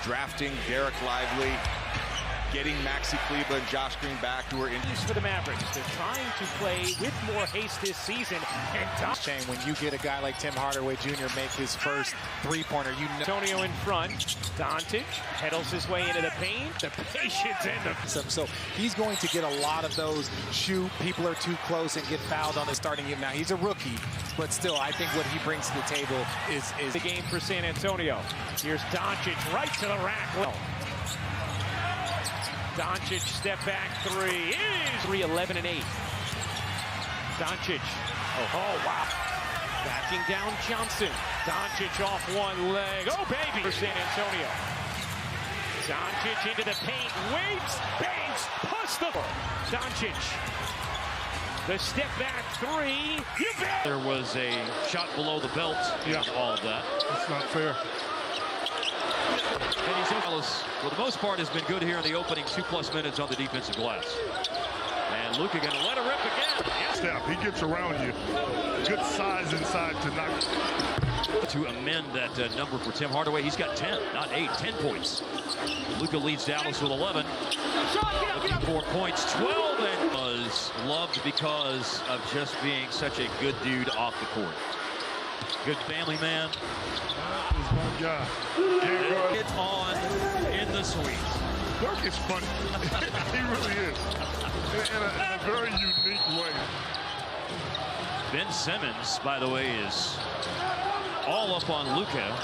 drafting Derek Lively, getting Maxi Kleber and Josh Green back, who are in for the Mavericks. They're trying to play with more haste this season. And shame when you get a guy like Tim Hardaway Jr. make his first three-pointer. You know, Antonio in front. Doncic pedals his way into the paint. The patience and the... So he's going to get a lot of those shoot, people are too close and get fouled on the starting unit. Now, he's a rookie, but still, I think what he brings to the table is the game for San Antonio. Here's Doncic right to the rack. Doncic step back three is 3-11 and 8. Doncic. Oh wow. Backing down Johnson. Doncic off one leg. Oh baby for San Antonio. Doncic into the paint. Waits. Bangs. Push the Doncic. The step back three. You bet. There was a shot below the belt. Yeah. All of that. That's not fair. And he's for the most part, has been good here in the opening 2+ minutes on the defensive glass. And Luka going to let her rip again. Yes. Step, he gets around you. Good size inside to knock. To amend that number for Tim Hardaway, he's got 10, not 8, 10 points. Luka leads Dallas with 11. Looking for points, 12, and was loved because of just being such a good dude off the court. Good family man. That is my guy. It's on in the suite. Dirk is funny. He really is. In a very unique way. Ben Simmons, by the way, is all up on Luka.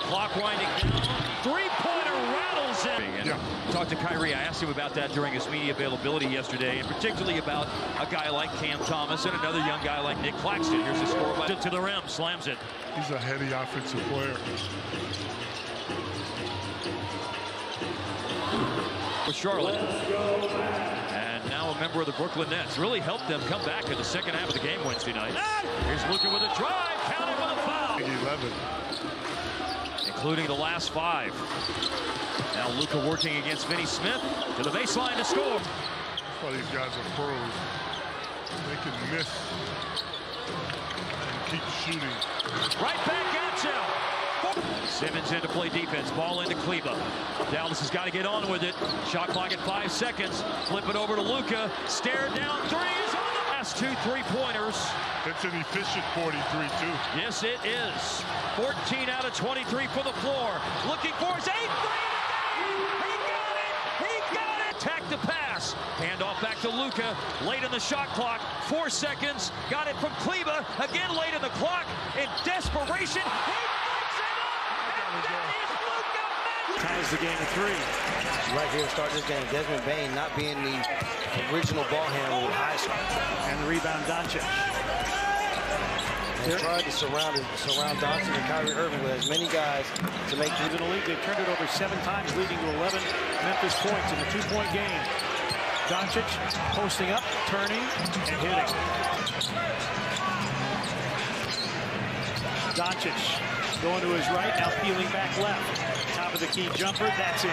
Clock winding down. Three-pointer rattles in. And talked to Kyrie. I asked him about that during his media availability yesterday, and particularly about a guy like Cam Thomas and another young guy like Nick Claxton. Here's the score to the rim, slams it. He's a heady offensive player. For Charlotte. And now a member of the Brooklyn Nets. Really helped them come back in the second half of the game Wednesday night. Here's Luka with a drive, counted with a foul. 11. Including the last 5. Now Luka working against Finney Smith to the baseline to score. That's why these guys are pros. They can miss and keep shooting. Right back at you. Simmons in to play defense. Ball into Kleber. Dallas has got to get on with it. Shot clock at 5 seconds. Flip it over to Luka. Stare down threes on the last 2 3-pointers. It's an efficient 43, too. Yes, it is. 14 out of 23 for the floor. Looking for his 8th three. He got it. He got it. Attack the pass. Handoff back to Luka. Late in the shot clock. 4 seconds. Got it from Kleber. Again late in the clock. In desperation. Ties the game at 3. Right here to start this game, Desmond Bane not being the original ball handler with high school. And the rebound, Doncic. They tried to surround Doncic and Kyrie Irving with as many guys to make in the league. They've turned it over 7 times, leading to 11 Memphis points in a 2-point game. Doncic posting up, turning, and hitting. Doncic going to his right, now peeling back left. Top of the key jumper, that's in.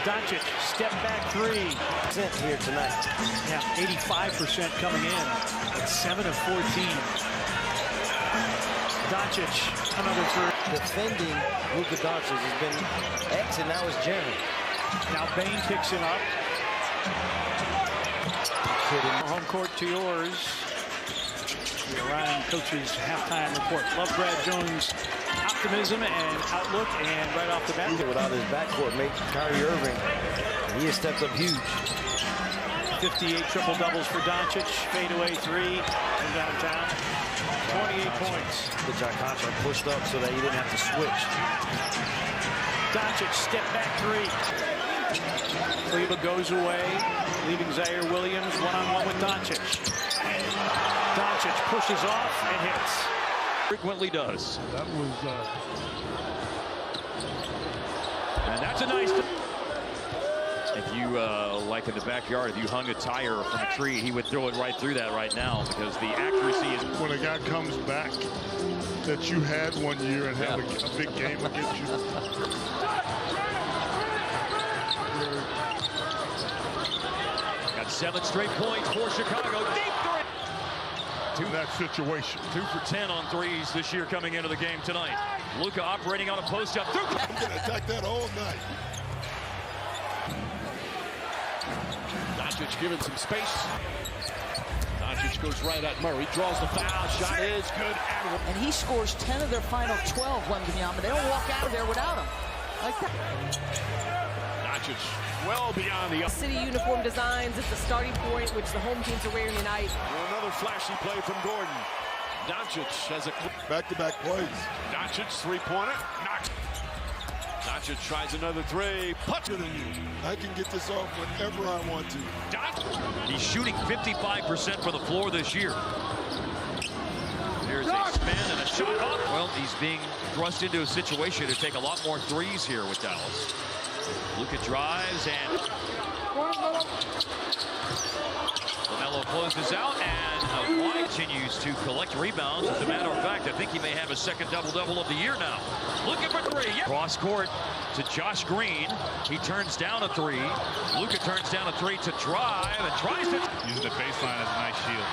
Doncic, step back 3. Here tonight. Yeah, 85% coming in at 7 of 14. Doncic, another 3. Defending Luka Doncic has been X, and now it's Jeremy. Now Bane picks him up. Home court to yours. The Ryan coach's halftime report. Love Brad Jones' optimism and outlook, and right off the bat. Without his backcourt mate, Kyrie Irving, he has stepped up huge. 58 triple-doubles for Doncic. Fadeaway 3 from downtown. 28 points. The John Contract pushed up so that he didn't have to switch. Doncic step back 3. Kleber goes away, leaving Zaire Williams one-on-one with Doncic. Doncic pushes off and hits. Frequently does. That was... And that's a nice... If you, like in the backyard, if you hung a tire from a tree, he would throw it right through that right now because the accuracy is... When a guy comes back that you had one year and have a big game against you. Got 7 straight points for Chicago. Deep 3. in that situation. 2 for 10 on threes this year coming into the game tonight. Luka operating on a post-up. I'm going to attack that all night. Doncic given some space. Doncic goes right at Murray, draws the foul. Shot is good. And he scores 10 of their final 12, Wembanyama. They don't walk out of there without him. Like that. Doncic well beyond the City uniform designs is the starting point, which the home teams are wearing tonight. Another flashy play from Gordon. Doncic has a Back-to-back plays. Doncic three-pointer. Knocked. Doncic tries another three. Puts it in you. I can get this off whenever I want to. He's shooting 55% from the floor this year. There's a spin and a shot up. Well, he's being thrust into a situation to take a lot more threes here with Dallas. Luka drives and LaMelo closes out, and White continues to collect rebounds. As a matter of fact, I think he may have a second double-double of the year now. Looking for three. Yep. Cross court to Josh Green. He turns down a three. Luka turns down a three to drive and tries to. Using the baseline as a nice shield.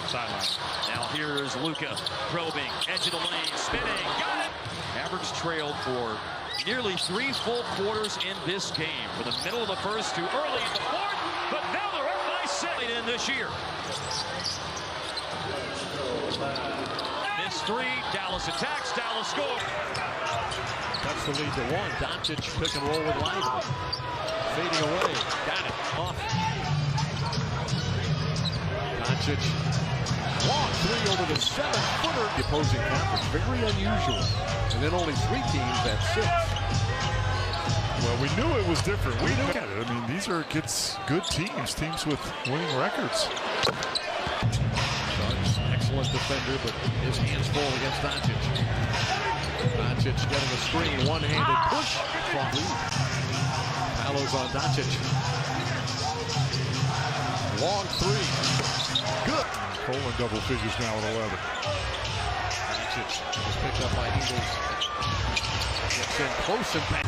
Sideline. Now here's Luka probing, edge of the lane, spinning, got it. Mavericks trailed for nearly 3 full quarters in this game. From the middle of the first to early in the fourth, but now they're up by 7 in this year. This three, Dallas attacks, Dallas scores. That's the lead to 1. Doncic pick and roll with Lively. Fading away. Got it. Off. Doncic. Long three over the 7-footer. The opposing conference. Very unusual. And then only 3 teams at 6. Well, we knew it was different. We knew it. I mean, these are good teams, teams with winning records. Suggs, excellent defender, but his hands full against Doncic. Doncic getting a screen, one-handed push from Lee. Palos on Doncic. Long three. Good. Cole in double figures now at 11. Doncic is picked up by Eagles. Gets in close and back.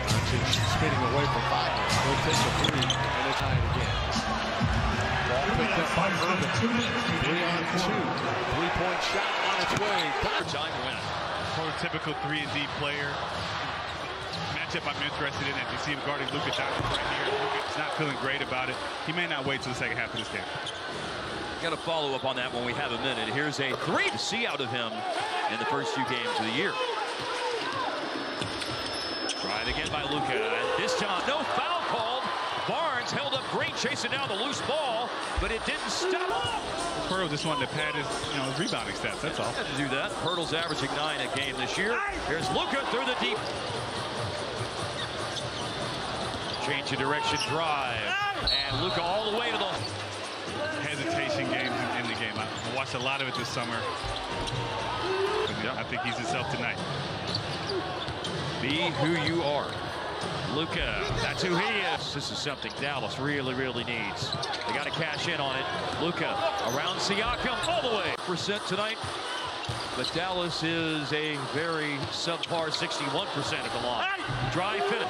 Doncic spinning away from Wagner. He'll take a three and it's tied again. Ball picked up by Urban. 3-on-2. 3-point shot on its way. Time win. Prototypical 3-and-D player. Matchup I'm interested in, as you see him guarding Luka Doncic right here. Luka's not feeling great about it. He may not wait till the second half of this game. Got to follow up on that when we have a minute. Here's a three to see out of him in the first 2 games of the year. Tried again by Luka, and this time no foul called. Barnes held up great, chasing down the loose ball, but it didn't stop. Hurdle just wanted to pad his rebounding stats, that's all. Had to do that. Hurdle's averaging 9 a game this year. Here's Luka through the deep. Change of direction drive, and Luka all the way to the hesitation games in the game. I watched a lot of it this summer. I think he's himself tonight. Be who you are. Luka, that's who he is. This is something Dallas really, really needs. They got to cash in on it. Luka around Siakam all the way. % tonight, but Dallas is a very subpar 61% at the line. Dry fit.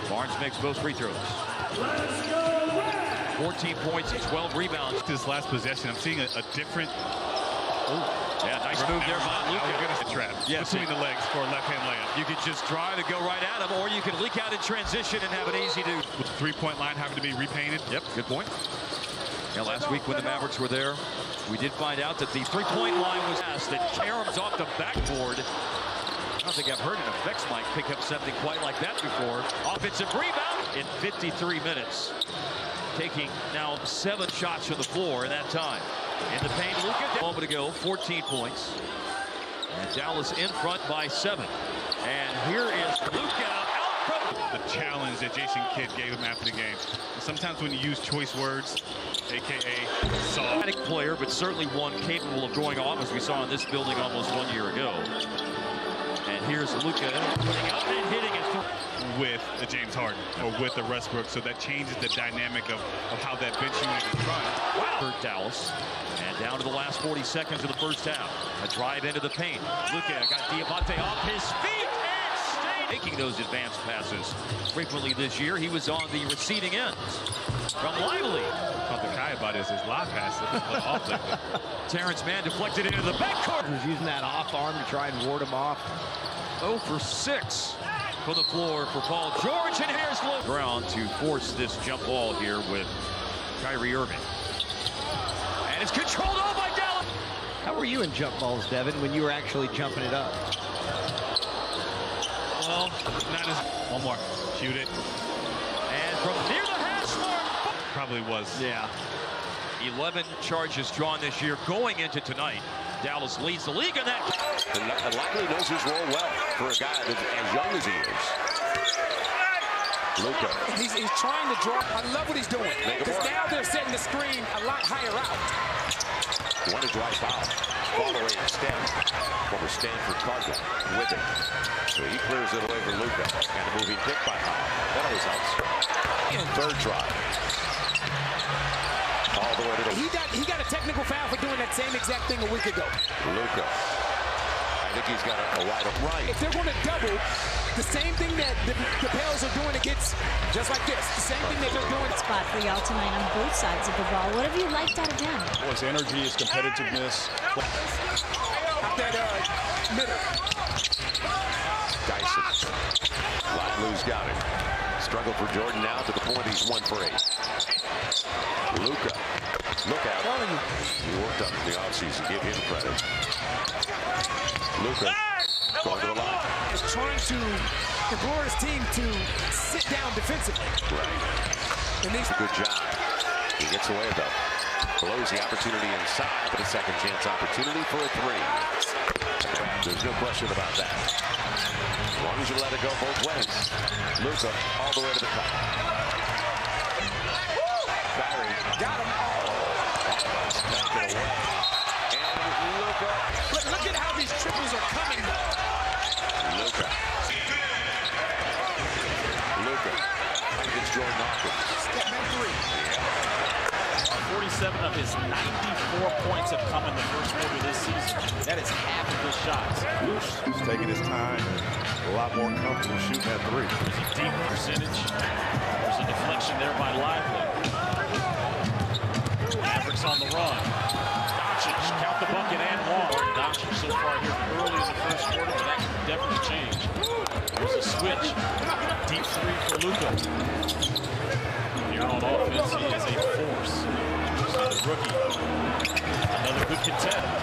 Barnes makes both free throws. 14 points and 12 rebounds. This last possession, I'm seeing a different. Yeah, nice move there by Luka. Trap between the legs for a left-hand layup. You can just drive and go right at him, or you can leak out in transition and have an easy do. With the three-point line having to be repainted. Yep, good point. Now, last week when the Mavericks were there, we did find out that the three-point line was asked. That Karam's off the backboard. I don't think I've heard an effects mic pick up something quite like that before. Offensive rebound in 53 minutes. Taking now 7 shots from the floor in that time. In the paint, Luka, a moment ago, 14 points. And Dallas in front by 7. And here is Luka out from the challenge that Jason Kidd gave him after the game. Sometimes when you use choice words, a.k.a. soft player, but certainly one capable of going off, as we saw in this building almost 1 year ago. And here's Luka putting up and hitting it with a James Harden or with a Westbrook, so that changes the dynamic of how that bench unit is run. Wow. For Dallas, and down to the last 40 seconds of the first half. A drive into the paint. Luka got Diamante off his feet and stayed Making those advanced passes frequently this year. He was on the receiving end from Lively. Talk to Kai about his lob pass. Terrence Mann deflected into the backcourt. He was using that off arm to try and ward him off. 0 for 6 for the floor for Paul George, and here's Luke Brown to force this jump ball here with Kyrie Irving. And it's controlled all by Dallas. How were you in jump balls, Devin, when you were actually jumping it up? Well, not as... One more. Shoot it. And from near the hash mark. Probably was. Yeah. 11 charges drawn this year going into tonight. Dallas leads the league in that. And Lively knows his role well for a guy that's as young as he is. Luka. He's trying to draw. I love what he's doing. Because now they're setting the screen a lot higher out. One to drive foul. Ball away instead. Former Stanford Cardinal with it. So he clears it away for Luka. And a moving pick by Hall. That always helps. Third try. All the way to the... He got a technical foul for doing that same exact thing a week ago. Luka. I think he's got a wide up right. If they're going to double, the same thing that the Pels are doing against, just like this, the same thing that they're doing. Spot for y'all tonight on both sides of the ball. What have you liked out of him? His energy, his competitiveness. Out that middle. Dyson. Lively's got it. Struggle for Jordan now to the point he's 1 for 8. Luka. Look out. He worked up in the offseason. Give him credit. Luka going to the line. Is trying to implore his team to sit down defensively. Right. And these a good job. He gets away though. Blows the opportunity inside, but a second chance opportunity for a 3. There's no question about that. As long as you let it go both ways. Luka all the way to the top. Barry got him. And Luka. But look at how these triples are coming. Luka. It's Jordan Hawkins. Step back 3. 47 of his 94 points have come in the first quarter this season. That is half of his shots. He's taking his time. A lot more comfortable shooting that 3. There's a deep percentage. There's a deflection there by Lively. Mavericks on the run. Doncic, count the bucket and one. Doncic so far here early in the first quarter, but that can definitely change. There's a switch. Deep 3 for Luka. Here on offense, he is a force. He's a rookie. Another good contender.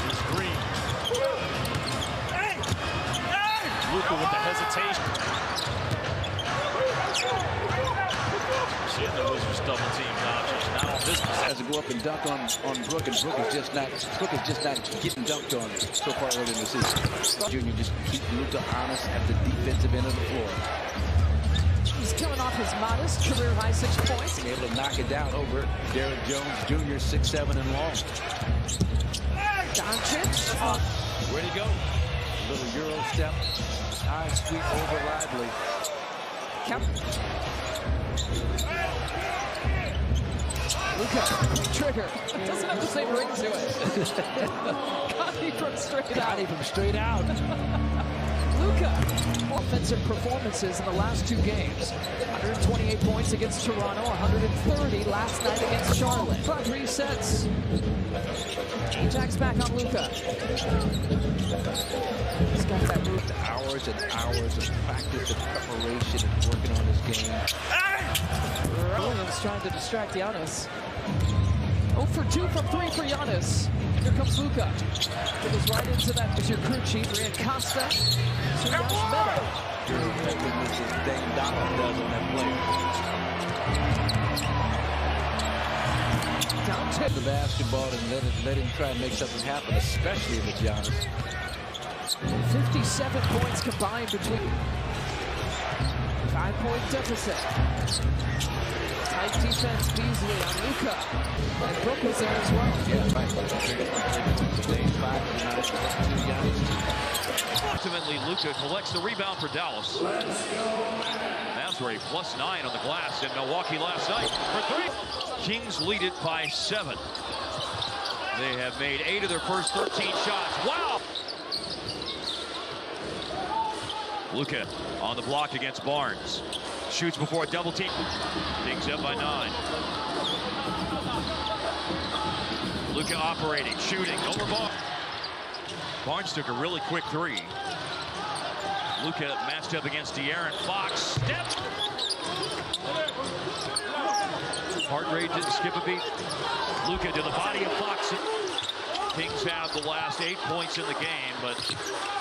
Here's Green. Luka with the hesitation. Seeing the Wizards double team Doncic. Not on this possession. Has to go up and dunk on Brook, and Brook is just not getting dunked on so far early in the season. Junior just keep Luka honest at the defensive end of the floor. He's coming off his modest career-high 6 points. And able to knock it down over Derrick Jones Jr., 6'7" and long. Doncic. Where'd he go? Little Euro step. High sweep over Lively. Count. Luka, trigger. Doesn't have the same ring to it. Got him from straight out. Got him from straight out. Luka. Offensive performances in the last 2 games. 128 points against Toronto, 130 last night against Charlotte. 5 resets. Ajax back on Luka. He's got that move. Hours and hours of practice and preparation and working on his game. Williams trying to distract Giannis. 0 for 2 from 3 for Giannis. Here comes Luka. Goes right into that. There's your crew chief, Ryan Costa. To Josh Meadow. Your effectiveness is Dame Donovan does on that play. Down to the basketball and let him try and make something happen, especially with Giannis. 57 points combined between 5-point deficit. Tight defense, Beasley on Luka. And Brook was there as well. Yeah, right. Today's 5 tonight. Ultimately, Luka collects the rebound for Dallas. Mavs were a +9 on the glass in Milwaukee last night for 3. Kings lead it by 7. They have made 8 of their first 13 shots. Wow! Luka on the block against Barnes. Shoots before a double team. Digs up by 9. Luka operating, shooting, over ball. Barnes took a really quick 3. Luka matched up against De'Aaron Fox. Step. Heart rate didn't skip a beat. Luka to the body of Fox. Kings have the last 8 points in the game, but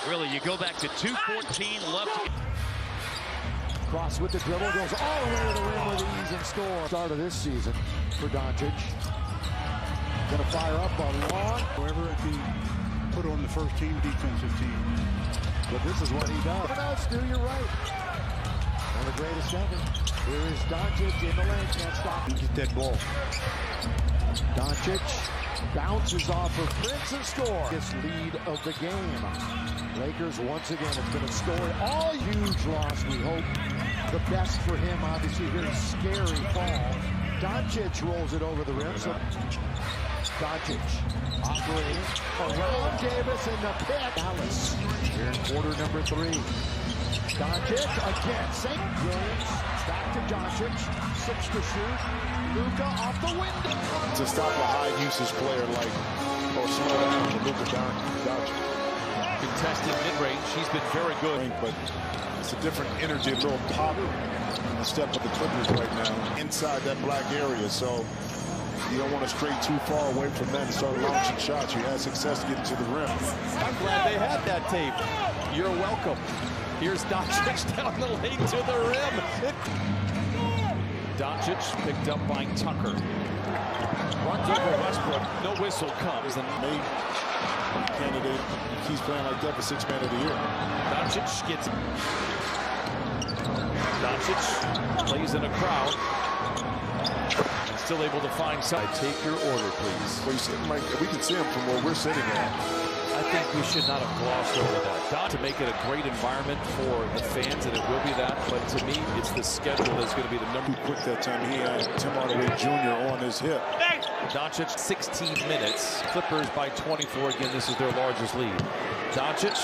really you go back to 2:14 left. Cross with the dribble, goes all the way to the rim with ease and score. Start of this season for Doncic. Gonna fire up a long. Whoever can put on the first team defensive team. But this is what he does. No, Stu, you're right. One of the greatest ever. Here is Doncic in the lane, can't stop him. Get that ball. Doncic bounces off of Prince and score. This lead of the game. Lakers once again, it's been a story. All huge loss, we hope. The best for him, obviously, very scary fall. Doncic rolls it over the rim. So Doncic operating around Davis in the pick. Dallas here in quarter number 3. Doncic again. St. James back to Doncic. 6 to shoot. Luka off the window. To stop a high usage player like or slow down to Luka Doncic. Contested mid-range. He's been very good. But it's a different energy, a little pop in the step of the Clippers right now. Inside that black area, so you don't want to stray too far away from that and start launching shots. You had success getting to the rim. I'm glad they had that tape. You're welcome. Here's Doncic down the lane to the rim. Doncic picked up by Tucker. Runs over Westbrook. No whistle comes. And maybe candidate keeps playing like that for 6th man of the year. Doncic gets. Doncic plays in a crowd. Still able to find some. Take your order, please. Well, you see, Mike, we can see him from where we're sitting at. I think we should not have glossed over that. To make it a great environment for the fans, and it will be that. But to me, it's the schedule that's going to be the number. Too quick that time. He had Tim Hardaway Jr. on his hip. Doncic, 16 minutes. Clippers by 24. Again, this is their largest lead. Doncic.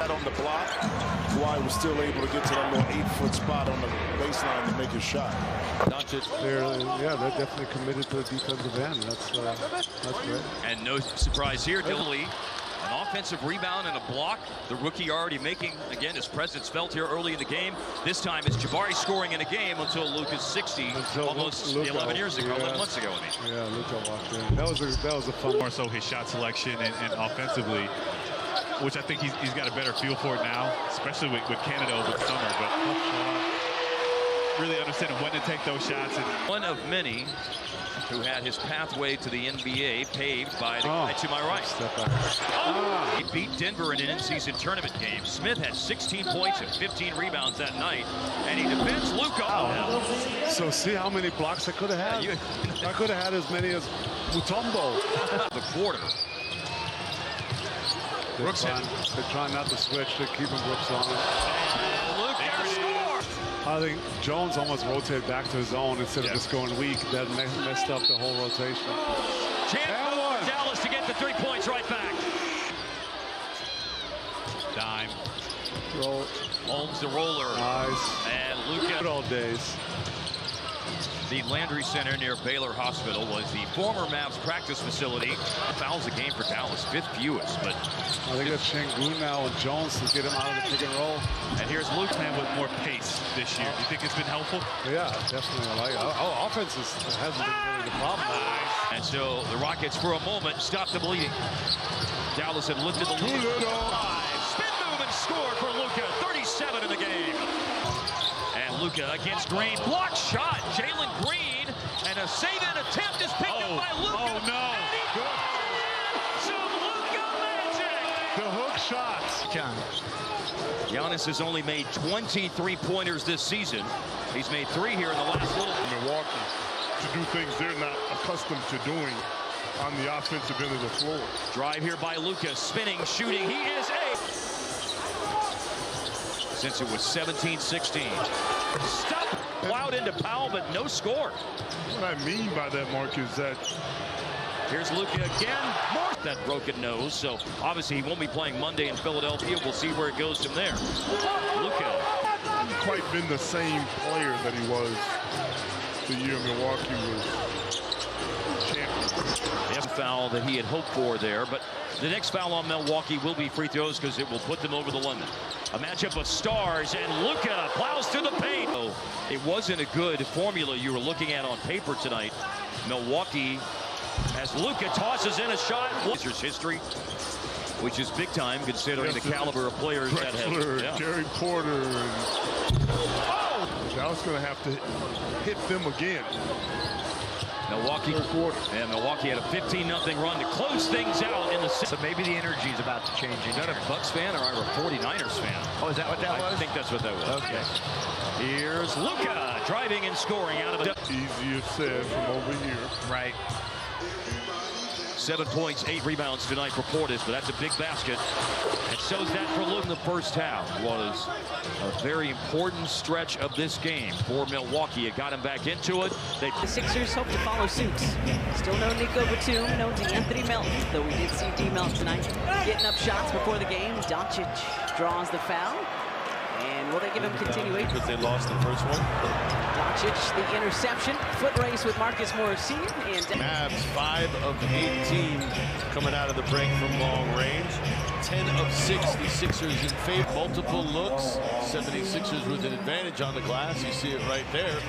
On the block. Kawhi was still able to get to that little 8-foot spot on the baseline to make his shot. Doncic. They're definitely committed to the defensive end. That's great. And no surprise here, Dilly. An offensive rebound and a block. The rookie already making, again, his presence felt here early in the game. This time it's Jabari scoring in a game until Luka's 60, almost Luka, 11 years ago, 11 months ago. I mean. Yeah, Luka walked in. That was a fun. More so his shot selection and offensively, which I think he's got a better feel for it now, especially with Canada over the summer. But really understanding when to take those shots. And one of many who had his pathway to the NBA paved by the guy to my right. He beat Denver in an in-season tournament game. Smith had 16 points and 15 rebounds that night, and he defends Luka. So see how many blocks I could have had? I could have had as many as Mutombo. The quarter. They're trying not to switch. They're keeping Brooks on. I think Jones almost rotated back to his zone instead of just going weak. That messed up the whole rotation. Chance for Dallas to get the 3 points right back. Dime. Roll. Holmes the roller. Nice. And Luka. Good old days. The Landry Center near Baylor Hospital was the former Mavs practice facility. Fouls a game for Dallas, 5th fewest, but I think it's Şengün now and Jones to get him out of the pick and roll. And here's Luke playing with more pace this year. You think it's been helpful? Yeah, definitely. I like it. Our offense hasn't been really the problem. And so the Rockets, for a moment, stopped the bleeding. Dallas had lifted the lead. Spin move and score for Luka. 37 in the game. Luka against Green. Block shot. Jalen Green. And a save-in attempt is picked up by Luka. Oh, no. Some Luka magic. The hook shots. Giannis has only made 23 pointers this season. He's made 3 here in the last little. Milwaukee to do things they're not accustomed to doing on the offensive end of the floor. Drive here by Luka. Spinning, shooting. He is a. Since it was 17-16. Stop. Plowed into Powell, but no score. What I mean by that, Mark, is that Here's Luka again. More that broken nose, so obviously he won't be playing Monday in Philadelphia. We'll see where it goes from there. Luka. Quite been the same player that he was the year Milwaukee was champion. The foul that he had hoped for there, but the next foul on Milwaukee will be free throws because it will put them over the limit. A matchup of stars, and Luka plows through the paint. So it wasn't a good formula you were looking at on paper tonight. Milwaukee, as Luka tosses in a shot, Blazers history, which is big time considering the caliber of players that have. Yeah. Gary Porter. And Dallas going to have to hit them again. Milwaukee, and Milwaukee had a 15-0 run to close things out in the. So maybe the energy is about to change. Is that a Bucks fan or a 49ers fan? Oh, is that what that was? I think that's what that was. Okay. Here's Luka driving and scoring out of the. Easier said from over here. Right. 7 points, 8 rebounds tonight for Portis, but that's a big basket. And so's that for Luka. The first half was a very important stretch of this game for Milwaukee. It got him back into it. The Sixers hope to follow suit. Still no Nico Batum, no DeAnthony Melton, though we did see D. Melton tonight getting up shots before the game. Doncic draws the foul. And will they give him continuation? Because they lost the first one. Doncic, the interception. Foot race with Marcus Morris Sr. And Mavs 5 of 18 coming out of the break from long range. 10 of 6, the Sixers in favor. Multiple looks. 76ers with an advantage on the glass. You see it right there.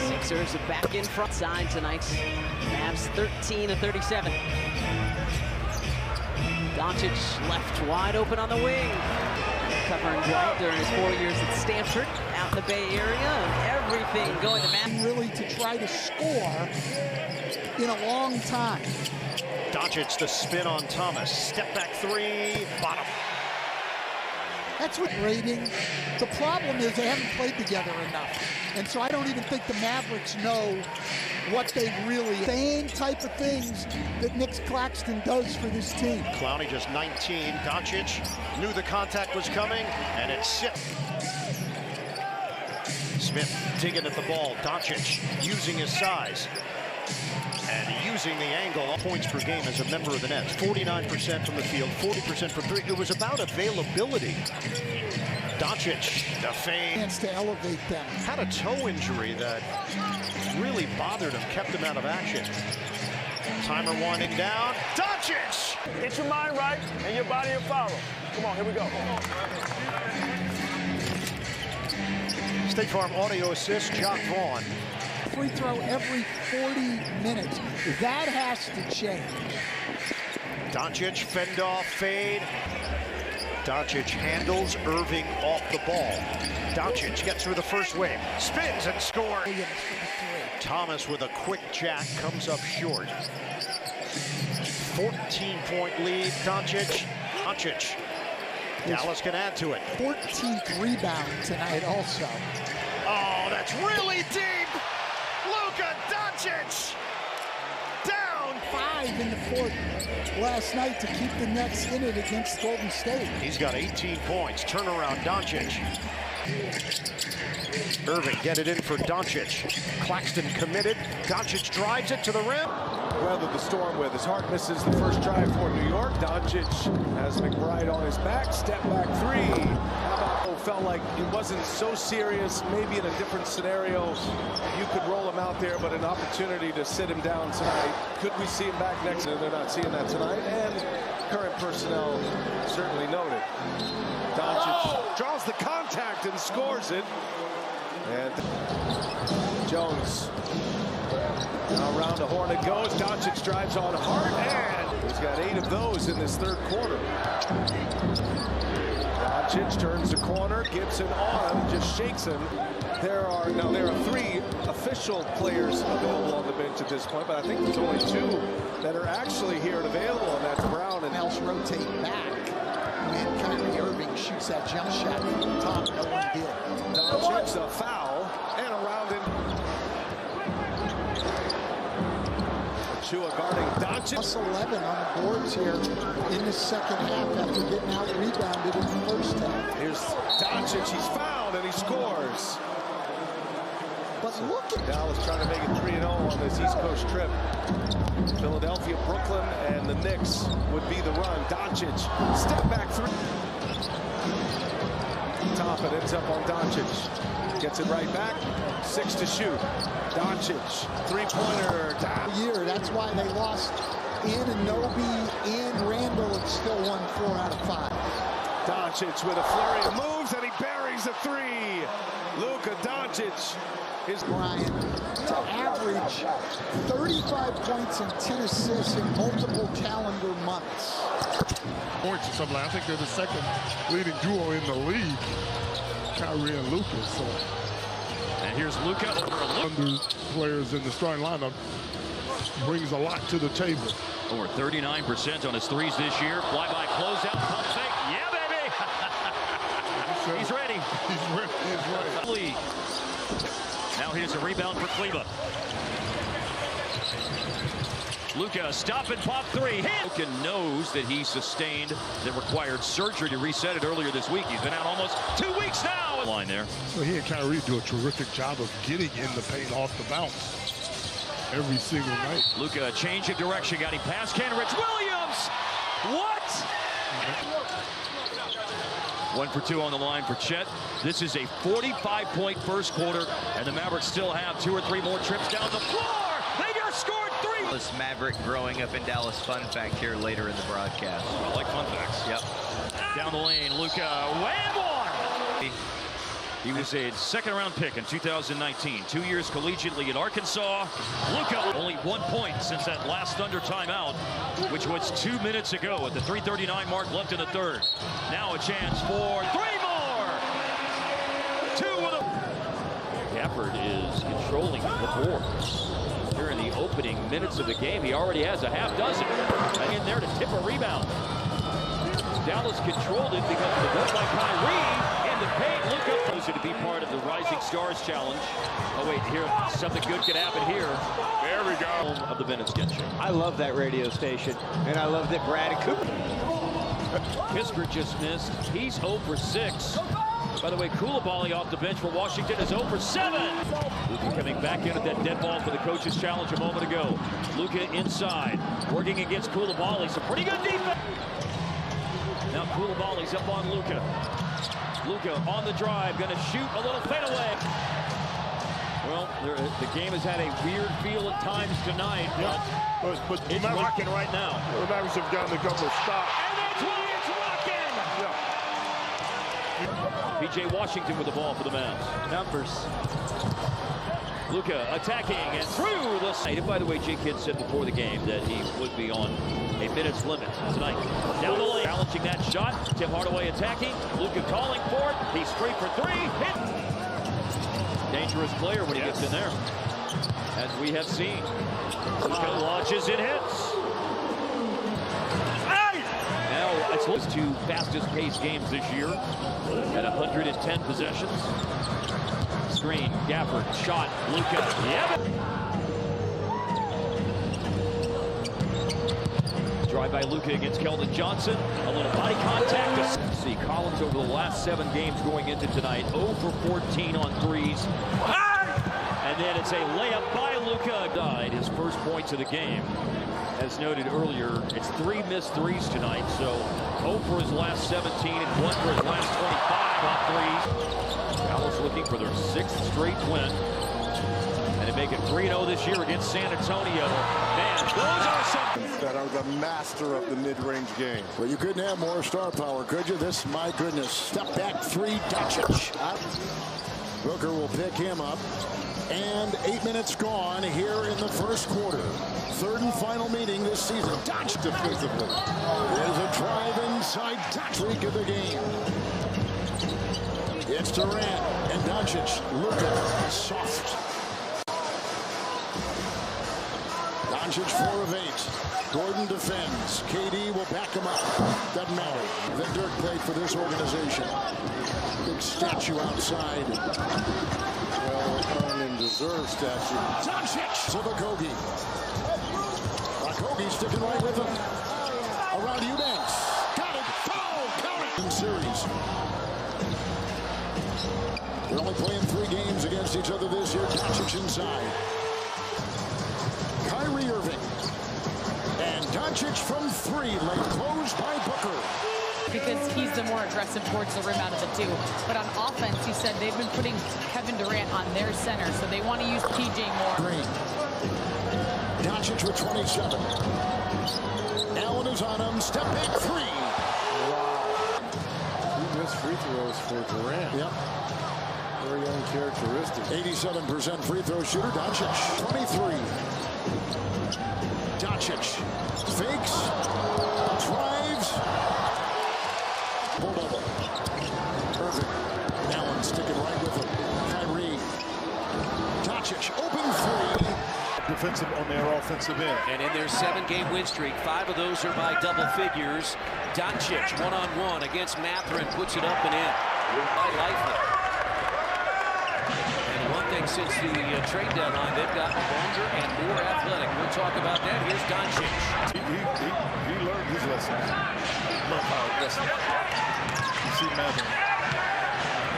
Sixers are back in front side tonight. Mavs 13 of 37. Doncic left wide open on the wing. Covering Dwight during his 4 years at Stanford, out in the Bay Area, and everything going to Mavs. Really to try to score in a long time. Doncic, the spin on Thomas. Step back three, bottom. That's what rating. The problem is they haven't played together enough. And so I don't even think the Mavericks know what they really, same type of things that Nick Claxton does for this team. Clowney just 19. Doncic knew the contact was coming, and it's Sip. Smith digging at the ball. Doncic using his size and using the angle. Points per game as a member of the Nets. 49% from the field, 40% from three. It was about availability. Doncic, the fade. Chance to elevate them. Had a toe injury that really bothered him, kept him out of action. Timer winding down. Doncic! Get your mind right and your body will follow. Come on, here we go. State Farm Audio Assist, Jock Vaughn. Free throw every 40 minutes. That has to change. Doncic, fend off, fade. Doncic handles Irving off the ball. Doncic gets through the first wave, spins and scores. Thomas with a quick jack comes up short. 14-point lead, Doncic. Doncic. Dallas can add to it. 14th rebound tonight also. Oh, that's really deep. Luka Doncic down. 5 in the fourth last night to keep the Nets in it against Golden State. He's got 18 points. Turnaround Doncic. Irving get it in for Doncic. Claxton committed. Doncic drives it to the rim. Weathered the storm with his heart misses the first drive for New York. Doncic has McBride on his back. Step back three. How about felt like it wasn't so serious. Maybe in a different scenario, you could roll him out there, but an opportunity to sit him down tonight. Could we see him back next? They're not seeing that tonight, and current personnel certainly noted. Doncic draws the contact and scores it. And Jones. Now around the horn it goes. Doncic drives on hard, and he's got 8 of those in this third quarter. Doncic turns the corner, Gibson on him, just shakes him. There are 3 official players available on the bench at this point, but I think there's only 2 that are actually here and available, and that's Brown and else rotate back when Kyrie Irving shoots that jump shot from the top. No one did. Doncic, a foul, and around him. Chua guarding Doncic. Plus 11 on the boards here in the second half after getting out rebounded in the first half. Here's Doncic, he's fouled and he scores. But look at Dallas trying to make it 3-0 on this East Coast trip. Philadelphia, Brooklyn, and the Knicks would be the run. Doncic, step back three. Top, it ends up on Doncic. Gets it right back. 6 to shoot. Doncic, three-pointer. year. That's why they lost Anunoby and Randall and still won 4 out of 5. Doncic with a flurry of moves, and he buries a 3. Luka Doncic is Brian to average 35 points and 10 assists in multiple calendar months. Points or something. I think they're the second leading duo in the league, Kyrie and Luka. So, and here's Luka. Under players in the starting lineup brings a lot to the table. Over 39% on his threes this year. Fly-by closeout, pump fake. Yeah, baby. He's ready. He's ready. He's ready. Now here's a rebound for Kleba. Luka, stop and pop 3. Luka knows that he sustained the required surgery to reset it earlier this week. He's been out almost 2 weeks now. Line there. So he and Kyrie do a terrific job of getting in the paint off the bounce every single night. Luka, change of direction, got him past Kenrich Williams. What? 1 for 2 on the line for Chet. This is a 45-point first quarter, and the Mavericks still have 2 or 3 more trips down the floor. They just scored 3. Dallas Maverick growing up in Dallas. Fun fact here later in the broadcast. I like fun facts. Yep. Down the lane, Luka, and 1. He was a second-round pick in 2019. 2 years collegiately at Arkansas. Luka, only 1 point since that last Thunder timeout, which was 2 minutes ago at the 3:39 mark left in the third. Now a chance for 3 more. 2 with a... Gafford is controlling the boards. Here in the opening minutes of the game, he already has a half dozen. In there to tip a rebound. Dallas controlled it because of the work by Kyrie. In the paint, Luka to be part of the Rising Stars Challenge. Oh wait, here something good could happen here. There we go. Of the Minute Sketch Show. I love that radio station, and I love that Brad and Cooper. Kispert just missed. He's 0 for 6. By the way, Koulibaly off the bench for Washington is 0 for 7. Luka coming back in at that dead ball for the coach's challenge a moment ago. Luka inside, working against Koulibaly. Some pretty good defense. Now Koulibaly's up on Luka. Luka on the drive, going to shoot a little fadeaway. Well, the game has had a weird feel at times tonight, but it's rocking right now. The Mavericks have gotten a couple of stops. And that's why it's rocking! P.J. Washington with the ball for the Mavs. Numbers. Luka attacking and through the side. And by the way, Jake Kidd said before the game that he would be on a minutes limit tonight. Down the lane, challenging that shot. Tim Hardaway attacking. Luka calling for it. He's straight for 3. Hit. Dangerous player when he gets in there, as we have seen. Luka launches and hits. Now it's those 2 fastest paced games this year at 110 possessions. Screen, Gafford, shot, Luka. Yeah. Drive by Luka against Keldon Johnson. A little body contact. See Collins over the last 7 games going into tonight. 0 for 14 on threes. And then it's a layup by Luka. Died his first points of the game. As noted earlier, it's 3 missed threes tonight. So 0 for his last 17 and 1 for his last 25 on threes. Dallas looking for their 6th straight win. And to make it 3-0 this year against San Antonio. Man, those are some... That are the master of the mid-range game. Well, you couldn't have more star power, could you? This, my goodness. Step back 3, Doncic. Booker will pick him up. And 8 minutes gone here in the first quarter. 3rd and final meeting this season. Doncic defensively. There's a drive inside streak of the game. It's Durant and Doncic. Luka soft. Doncic 4 of 8. Gordon defends. KD will back him up. Doesn't matter. Then Dirk played for this organization. Big statue outside. Well-earned and deserved statue. Doncic to Okogie. Okogie sticking right with him. Around Eubanks. Got it. Foul. Count it. In series. They're only playing 3 games against each other this year. Doncic inside. Kyrie Irving. And Doncic from 3, laid closed by Booker. Because he's the more aggressive towards the rim out of the two. But on offense, he said they've been putting Kevin Durant on their center, so they want to use PJ more. Green. Doncic with 27. Allen is on him. Step back 3. Wow. 2 missed free throws for Durant. Yep. Very uncharacteristic. 87% free throw shooter. Doncic. 23. Doncic fakes. Drives. Pulled over. Irving. Allen sticking right with him. Kyrie. Doncic. Open 3. Defensive on their offensive end. And in their 7-game win streak, 5 of those are by double figures. Doncic one-on-one against Mathurin, puts it up and in by Lightfoot. And one thing since the trade deadline, they've gotten longer and more athletic. We'll talk about that. Here's Doncic. He learned his lessons. Learned how to listen. You see Mathurin.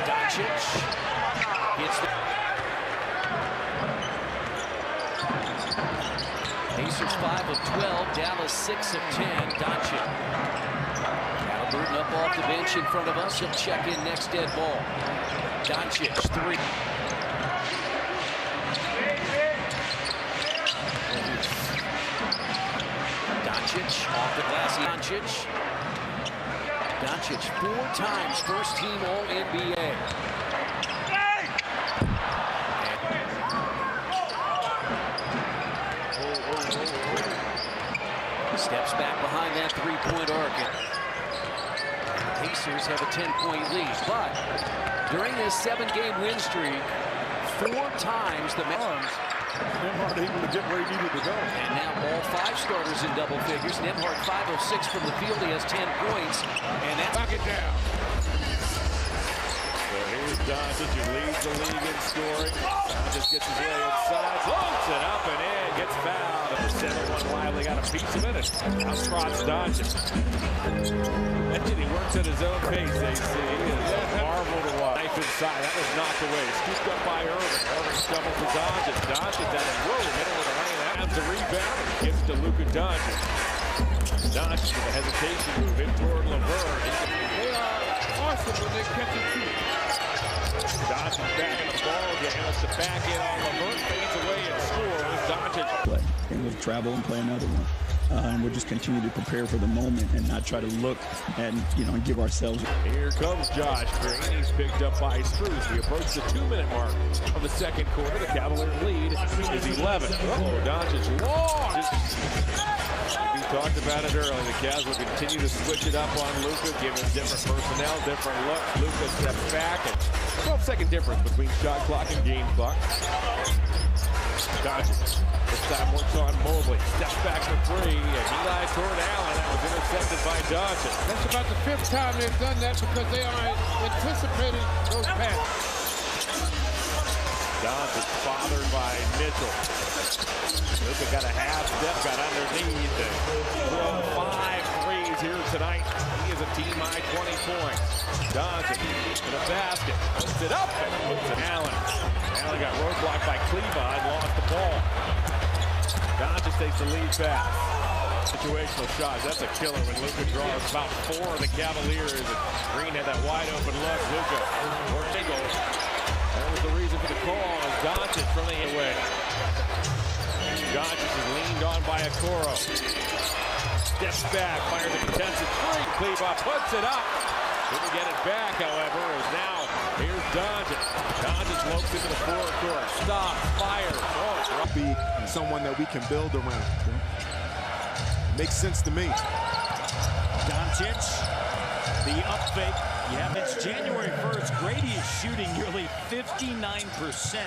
Doncic hits the... Pacers 5 of 12, Dallas 6 of 10. Doncic. Halliburton up off the bench in front of us. He'll check in next dead ball. Doncic 3. Doncic off the glass. Doncic 4 times first team All-NBA. Steps back behind that 3-point arc. Pacers have a 10-point lead, but during this 7-game win streak, 4 times the Mavs. Nembhard able to get where he needed to go. And now all 5 starters in double figures. Nembhard 5 of 6 from the field. He has 10 points, and that's knock it down. So here's Doncic, who leads the league in scoring. Just gets his way inside, floats it up and in, gets fouled. The center one Wiley got a piece of it. Now spots Doncic. Mentioned he works at his own pace, they see. It's a marvel to watch. Knife inside, that was knocked away. Scooped up by Irving. Irving stumbles to Doncic. Doncic down and whoa, middle of the lane. That's a rebound. Gives to Luka Doncic. Doncic with a hesitation move in toward LeVert. They are awesome when they catch it too. Doncic back in the ball game. Wants to back in on LeVert. Fades away and scores. Doncic. And we'll travel and play another one. And we'll just continue to prepare for the moment and not try to look and, and give ourselves. Here comes Josh Green. He's picked up by Strus. We approach the 2-minute mark of the second quarter. The Cavalier lead is 11. Doncic long. We talked about it earlier. The Cavs will continue to switch it up on Luka, give him different personnel, different looks. Luka steps back, and 12-second difference between shot clock and game clock. Doncic. This time works on Mobley. Steps back for 3, and he lies toward Allen. That was intercepted by Doncic. That's about the 5th time they've done that because they are anticipating those passes. Doncic bothered by Mitchell. Luka got a half step, got underneath. And 5 threes here tonight. He is a team high 20 points. Doncic in a basket. Puts it up and puts it Allen. Allen got roadblocked by Cleveland and lost the ball. Doncic takes the lead pass. Situational shot. That's a killer when Luka draws about 4 of the Cavaliers. And Green had that wide open look. Luka worked single. That was the reason for the call as Doncic from the away. Doncic is leaned on by Okoro. Steps back, fires a contested 3. Cleveland puts it up. Didn't get it back, however, as now here's Doncic. Doncic lopes into the forecourt. Stop, fires. Oh, be someone that we can build around. Makes sense to me. Doncic, the up fake. Yeah, it's January 1st. Grady is shooting nearly 59%.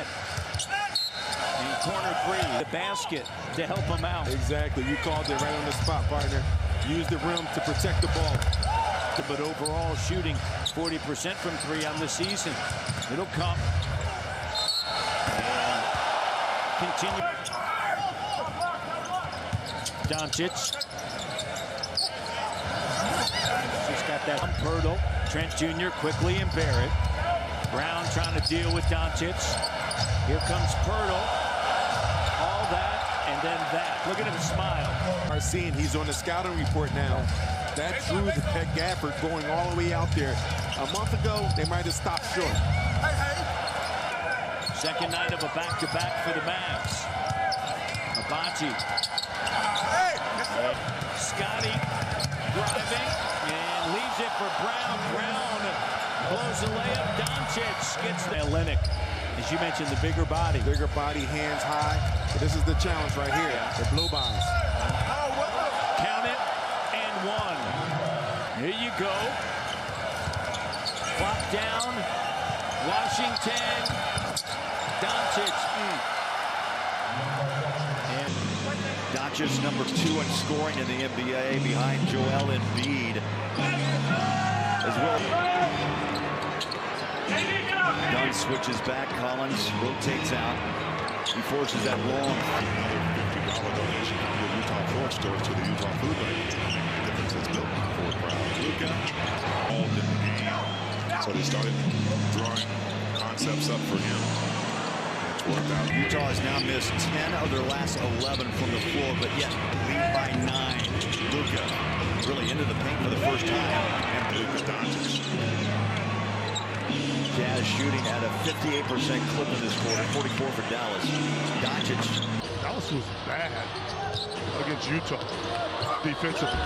In corner 3, the basket to help him out. Exactly. You called it right on the spot, partner. Use the rim to protect the ball. But overall shooting 40% from 3 on the season. It'll come. And continue. Doncic. He's got that Pirtle. Trent Jr. quickly and Barrett. Brown trying to deal with Doncic. Here comes Pirtle. All that, and then that. Look at him smile. Are seeing he's on the scouting report now. That drew that Gafford going all the way out there. A month ago, they might have stopped short. Second night of a back-to-back for the Mavs. Hibachi. Scotty driving and leaves it for Brown. Brown blows the layup. Doncic gets the Olenek. As you mentioned, the bigger body. Bigger body, hands high. But this is the challenge right here. The blow-bys. Count it and one. Here you go. Clock down. Washington. Doncic. And Doncic number 2 in scoring in the NBA behind Joel Embiid. As well. Dunn switches back. Collins rotates out. He forces that long. $50 donation from the Utah Ford store to the Utah Food Bank. The difference that's built for a crowd. Luka all in the game. So they started drawing concepts up for him. Utah has now missed 10 of their last 11 from the floor, but yet lead by 9. Luka really into the paint for the first time. And Luka Doncic. Jazz shooting at a 58% clip in this quarter, 44 for Dallas. Doncic. Dallas was bad against Utah defensively.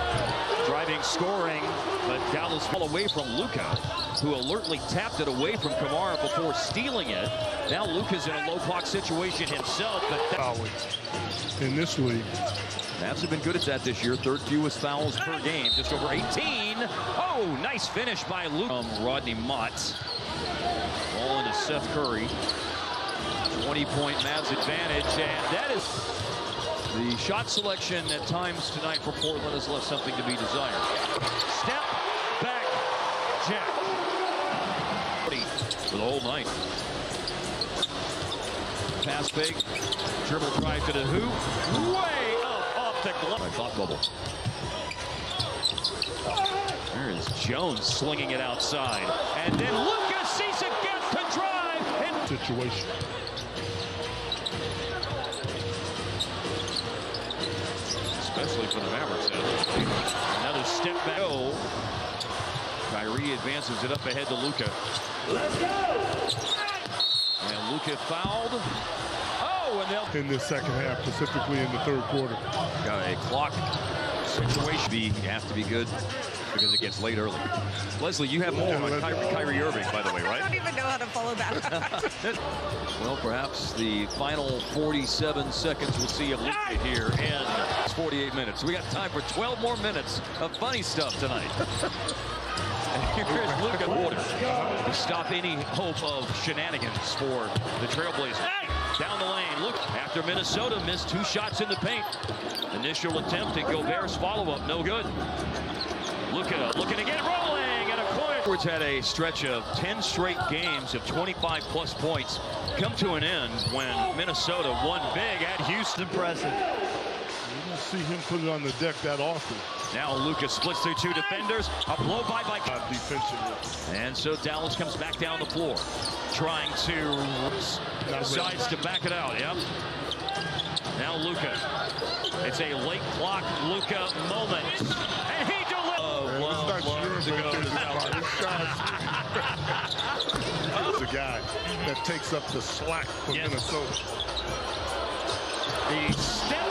Driving, scoring, but Dallas fell away from Luka, who alertly tapped it away from Kamara before stealing it. Now Luka's in a low block situation himself. But in this league, Mavs have been good at that this year. Third fewest fouls per game, just over 18. Oh, nice finish by Luka. Rodney Mott. Ball into Seth Curry. 20-point Mavs advantage, and that is the shot selection at times tonight for Portland has left something to be desired. Step back, Jack. For the whole night. Pass fake, dribble drive to the hoop, way up off the glove. Thought bubble. There is Jones slinging it outside, and then Luka sees it get to drive and situation. Especially for the Mavericks. Another step back. Oh. Kyrie advances it up ahead to Luka. Let's go! And Luka fouled. Oh, and they'll in the second half, specifically in the third quarter. Got a clock situation. Have to be good because it gets late early. Leslie, you have more on Kyrie Irving, by the way, right? I don't even know how to follow that. Well, perhaps the final 47 seconds we'll see of Luka here in 48 minutes. We got time for 12 more minutes of funny stuff tonight. And here's Luka to stop any hope of shenanigans for the Trailblazers. Down the lane, look, after Minnesota missed 2 shots in the paint. Initial attempt at Gobert's follow-up, no good. Luka looking to get rolling at a corner. Edwards had a stretch of 10 straight games of 25-plus points come to an end when Minnesota won big at Houston. Impressive. You don't see him put it on the deck that often. Now Luka splits through 2 defenders. A blow by defensively. And so Dallas comes back down the floor, trying to decides to back it out. Yep. Now Luka. It's a late clock Luka moment, and he delivers. The guy that takes up the slack for Minnesota. The step.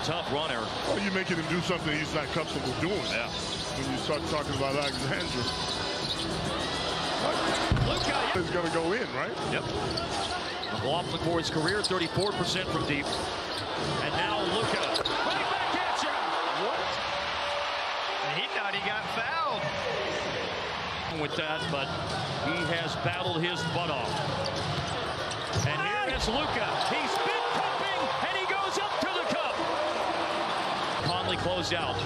Tough runner. Well, you're making him do something he's not comfortable doing. Yeah. When you start talking about Alexandra. Luka is going to go in, right? Yep. McLaughlin for his career, 34% from deep. And now Luka. Right back at you. What? He thought he got fouled. With that, but he has battled his butt off. And here is Luka. He's been cupping, and he goes up to the cup. Conley closed out.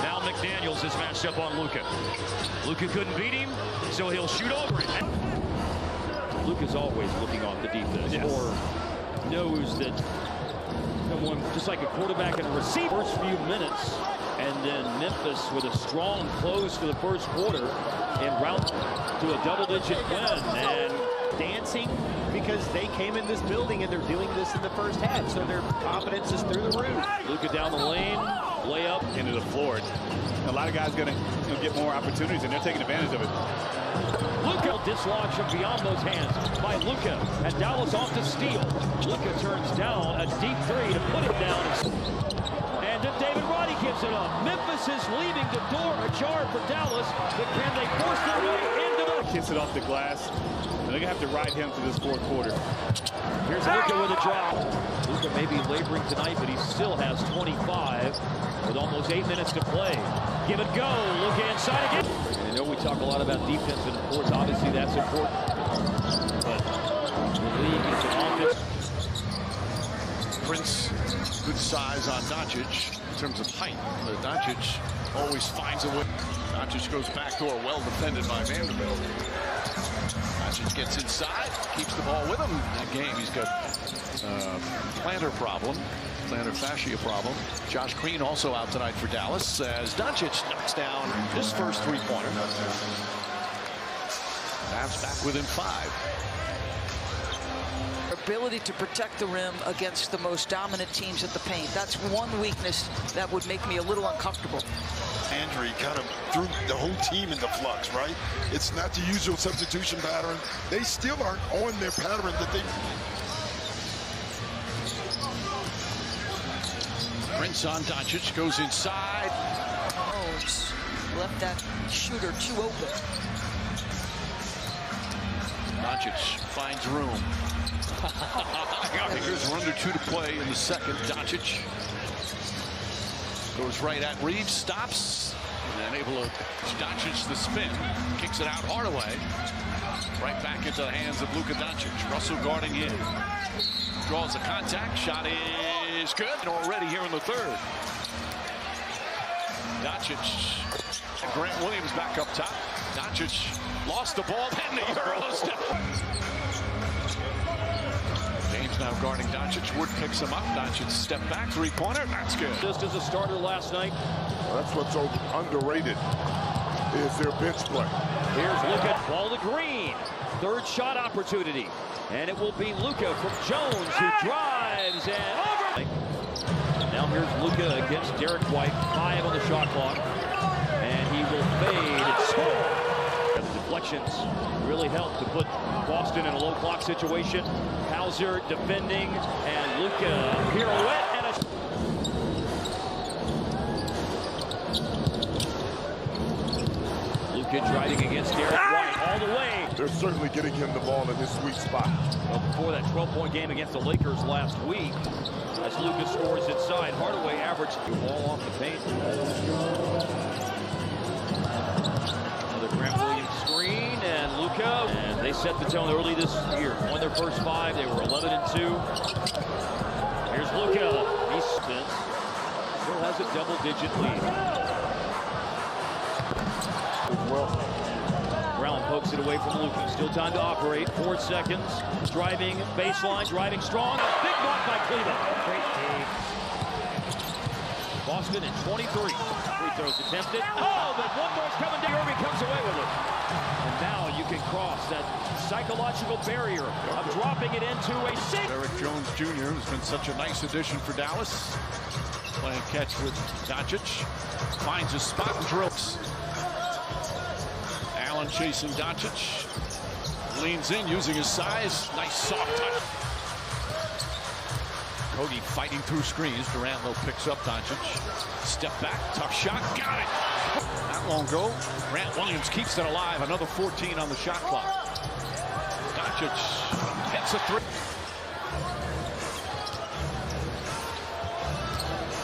Now McDaniels is matched up on Luka. Luka couldn't beat him, so he'll shoot over it. Luka's always looking off the defense, or knows that someone, just like a quarterback and a receiver, first few minutes And then Memphis with a strong close to the first quarter en route to a double-digit win. And dancing because they came in this building and they're doing this in the first half, so their confidence is through the roof. Luka down the lane, layup into the floor. A lot of guys going to get more opportunities, and they're taking advantage of it. Luka dislodged from beyond those hands by Luka, and Dallas off to steal. Luka turns down a deep three to put it down. And then David Roddy gives it up. Memphis is leaving the door ajar for Dallas, but can they force their way into the... Kiss it off the glass. They're going to have to ride him through this fourth quarter. Here's Luka with a drop. Luka may be laboring tonight, but he still has 25 with almost 8 minutes to play. Give it go. Luka inside again. And I know we talk a lot about defense and importance. Obviously, that's important. But the league is an offense. Prince, good size on Doncic in terms of height. Doncic always finds a way. Doncic goes backdoor, well defended by Vanderbilt. Doncic gets inside, keeps the ball with him. That game, he's got plantar problem, plantar fascia problem. Josh Green also out tonight for Dallas as Doncic knocks down his first three-pointer. Mavs back within 5. Ability to protect the rim against the most dominant teams at the paint. That's one weakness that would make me a little uncomfortable. Andrew kind of threw the whole team into flux, right? It's not the usual substitution pattern. They still aren't on their pattern that they... Prince on Doncic goes inside. Left that shooter too open. Doncic finds room. Lakers are under 2 to play in the second. Doncic goes right at Reeves, stops, and then able to Doncic the spin, kicks it out Hardaway, right back into the hands of Luka Doncic. Russell guarding in, draws the contact, shot is good, and already here in the third. Doncic, and Grant Williams back up top. Doncic lost the ball, and the Euro step. James now guarding Doncic. Wood picks him up. Doncic step back, three-pointer. That's good. Just as a starter last night. Well, that's what's so underrated is their bench play. Here's Luka. Ball to Green. Third shot opportunity. And it will be Luka from Jones who drives and over. Now here's Luka against Derek White. 5 on the shot clock. And he will fade and score. The deflections really helped to put Boston in a low clock situation. Hauser defending, and Luka pirouette and a... Luka driving against Derek White all the way. They're certainly getting him the ball in his sweet spot. Well, before that 12-point game against the Lakers last week, as Luka scores inside, Hardaway averaged the ball off the paint. Another Grant Williams screen, and Luka, and they set the tone early this year. Won their first 5. They were 11-2. Here's Luka. He spins. Still has a double-digit lead. Brown pokes it away from Luka. Still time to operate. 4 seconds. Driving baseline, driving strong. A big block by Cleveland. Great game. Boston at 23. Free throws attempted. Oh, but one more's coming down. Irving comes away with it. And now you can cross that psychological barrier of dropping it into a 6. Derek Jones Jr., who's been such a nice addition for Dallas. Playing catch with Doncic. Finds his spot and drills. Allen chasing Doncic. Leans in using his size. Nice soft touch. Cody fighting through screens. Durant though picks up Doncic. Step back, tough shot, got it. Not long ago, Grant Williams keeps it alive. Another 14 on the shot clock. Doncic hits a 3.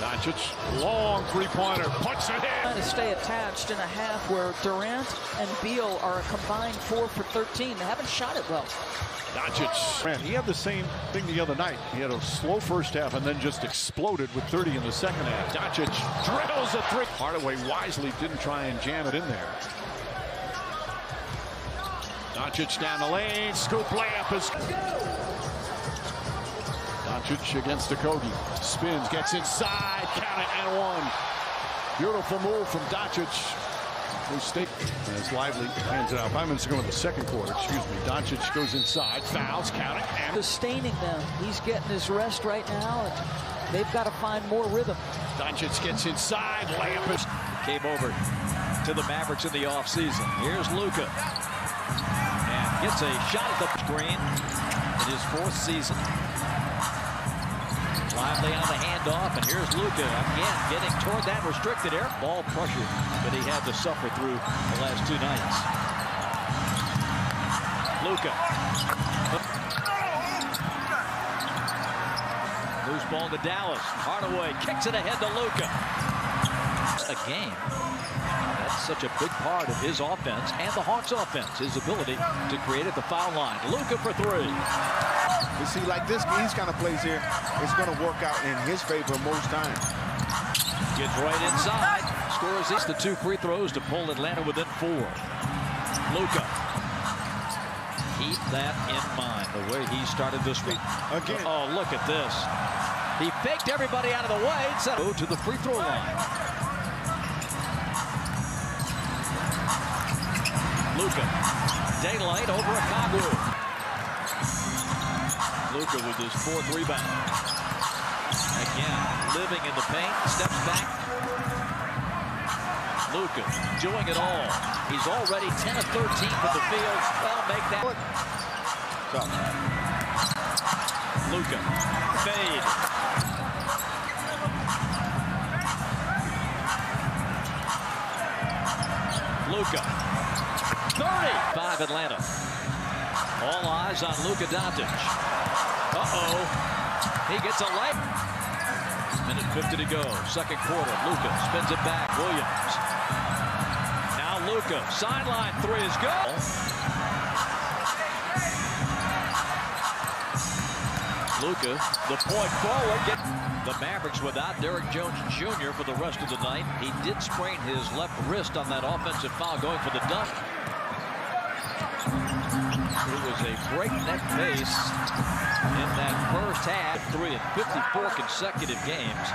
Doncic, long three-pointer, puts it in. Trying to stay attached in a half where Durant and Beal are a combined 4 for 13. They haven't shot it well. Doncic, he had the same thing the other night. He had a slow first half and then just exploded with 30 in the second half. Doncic drills a 3. Hardaway wisely didn't try and jam it in there. Doncic down the lane, scoop layup is... Doncic against Okogie. Spins, gets inside, count it, and 1. Beautiful move from Doncic. Who stayed as Lively hands it out. 5 minutes to go in the second quarter. Excuse me. Doncic goes inside, fouls, counting, and sustaining them. He's getting his rest right now, and they've got to find more rhythm. Doncic gets inside. Layup is came over to the Mavericks in the offseason. Here's Luka, and gets a shot at the screen in his 4th season. Lively on the handoff, and here's Luka again getting toward that restricted area. Ball pressure that he had to suffer through the last 2 nights. Luka. Loose ball to Dallas. Hardaway kicks it ahead to Luka. A game. That's such a big part of his offense and the Hawks' offense. His ability to create at the foul line. Luka for 3. You see, like these kind of plays here, it's going to work out in his favor most times. Gets right inside. Scores the 2 free throws to pull Atlanta within 4. Luka. Keep that in mind, the way he started this week. Again. Oh, look at this. He faked everybody out of the way. So go to the free throw line. Luka. Daylight over a Kagu. Luka with his 4th rebound. Again, living in the paint, steps back. Luka doing it all. He's already 10 of 13 from the field. Well, make that. Luka, fade. Luka, 35 Atlanta. All eyes on Luka Doncic. Uh-oh. He gets a light. Minute 50 to go. Second quarter. Luka spins it back. Williams. Now Luka. Sideline 3 is good. Luka, the point forward. The Mavericks without Derrick Jones Jr. for the rest of the night. He did sprain his left wrist on that offensive foul going for the dunk. It was a breakneck pace in that first half. 3 in 54 consecutive games.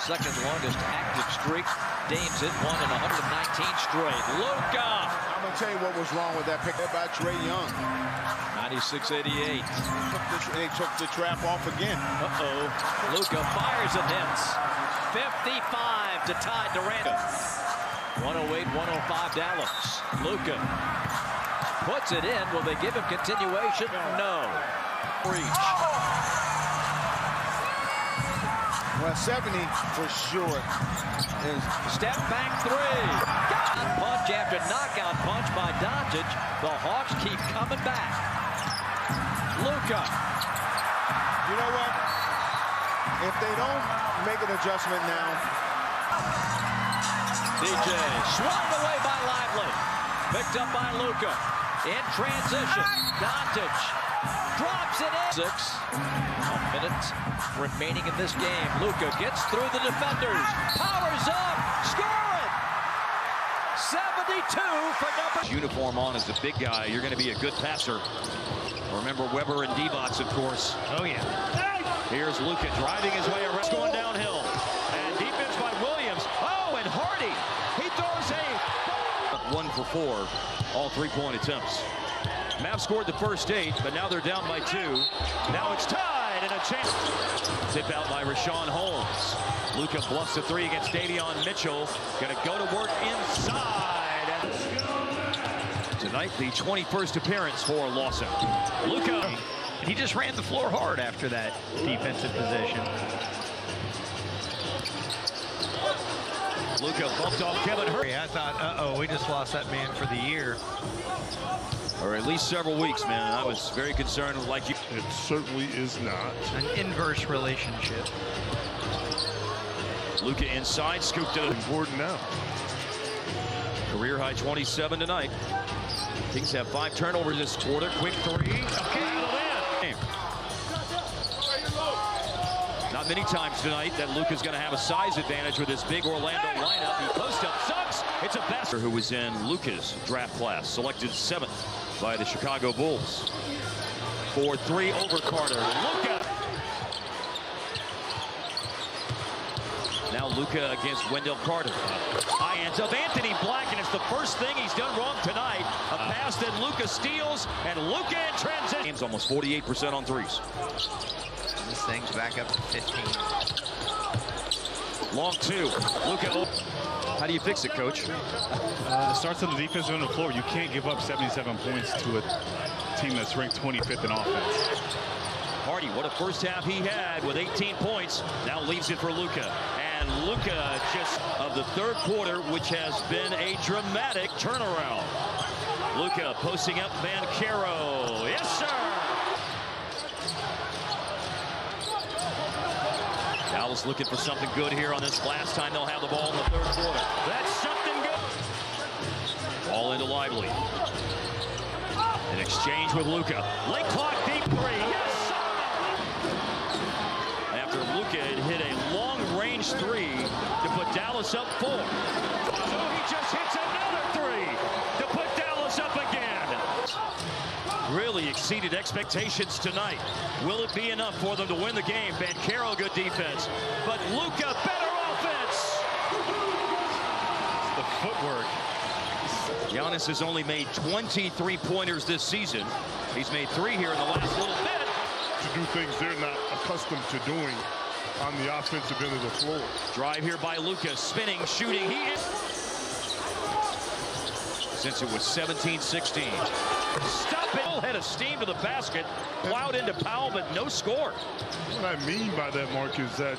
Second longest active streak. Dame's hit 1 in 119 straight. Luka! I'm going to tell you what was wrong with that pick by Trae Young. 96-88. They took the trap off again. Uh-oh. Luka fires and hits. 55 to tie Durant. 108-105 Dallas. Luka puts it in. Will they give him continuation? No. Reach. Well, 70 for sure. Step back 3. Punch after knockout punch by Doncic. The Hawks keep coming back. Luka. You know what? If they don't make an adjustment now. DJ swung away by Lively. Picked up by Luka. In transition. Doncic drops it in. 6. A minute remaining in this game. Luka gets through the defenders. Powers up. Score it. 72 for number. Uniform on as a big guy. You're going to be a good passer. Remember Weber and Divac, of course. Oh, yeah. Here's Luka driving his way around. Going downhill. And defense by Williams. Oh, and Hardy. He throws a 1 for 4. All 3-point attempts. Mavs scored the first 8, but now they're down by 2. Now it's tied and a chance. Tip out by Rashawn Holmes. Luka bluffs a 3 against Davion Mitchell. Gonna go to work inside. Tonight, the 21st appearance for Lawson. Luka. He just ran the floor hard after that defensive possession. Luka bumped off Kevin Hurt. I thought, uh-oh, we just lost that man for the year. Or at least several weeks, man. I was very concerned, like you. It certainly is not. An inverse relationship. Luka inside, scooped it. Important now. Career high 27 tonight. Kings have 5 turnovers this quarter. Quick 3. Okay. Not many times tonight that Luka's going to have a size advantage with this big Orlando lineup. He post up sucks. It's a best who was in Luka's draft class, selected 7th by the Chicago Bulls. 4-3 over Carter. Luka. Now Luka against Wendell Carter. High ends up Anthony Black, and it's the first thing he's done wrong tonight. A pass that Luka steals, and Luka in transition. Game's almost 48% on threes. This thing's back up to 15. Long two. Luka. How do you fix it, Coach? It starts on the defensive end of the floor. You can't give up 77 points to a team that's ranked 25th in offense. Hardy, what a first half he had with 18 points. Now leaves it for Luka. And Luka just of the third quarter, which has been a dramatic turnaround. Luka posting up Banchero. Yes, sir. Dallas looking for something good here on this last time they'll have the ball in the third quarter. That's something good. Ball into Lively. An exchange with Luka. Late clock, deep three. Yes, sir. After Luka had hit a long-range three to put Dallas up 4. So he just hits another three to put Dallas up again. Really exceeded expectations tonight. Will it be enough for them to win the game? Banchero, good defense. But Luka, better offense. The footwork. Giannis has only made 23 pointers this season. He's made 3 here in the last little bit. To do things they're not accustomed to doing on the offensive end of the floor. Drive here by Luka, spinning, shooting. He is. Since it was 17-16. Stop it. Head of steam to the basket. Plowed into Powell, but no score. What I mean by that, Mark, is that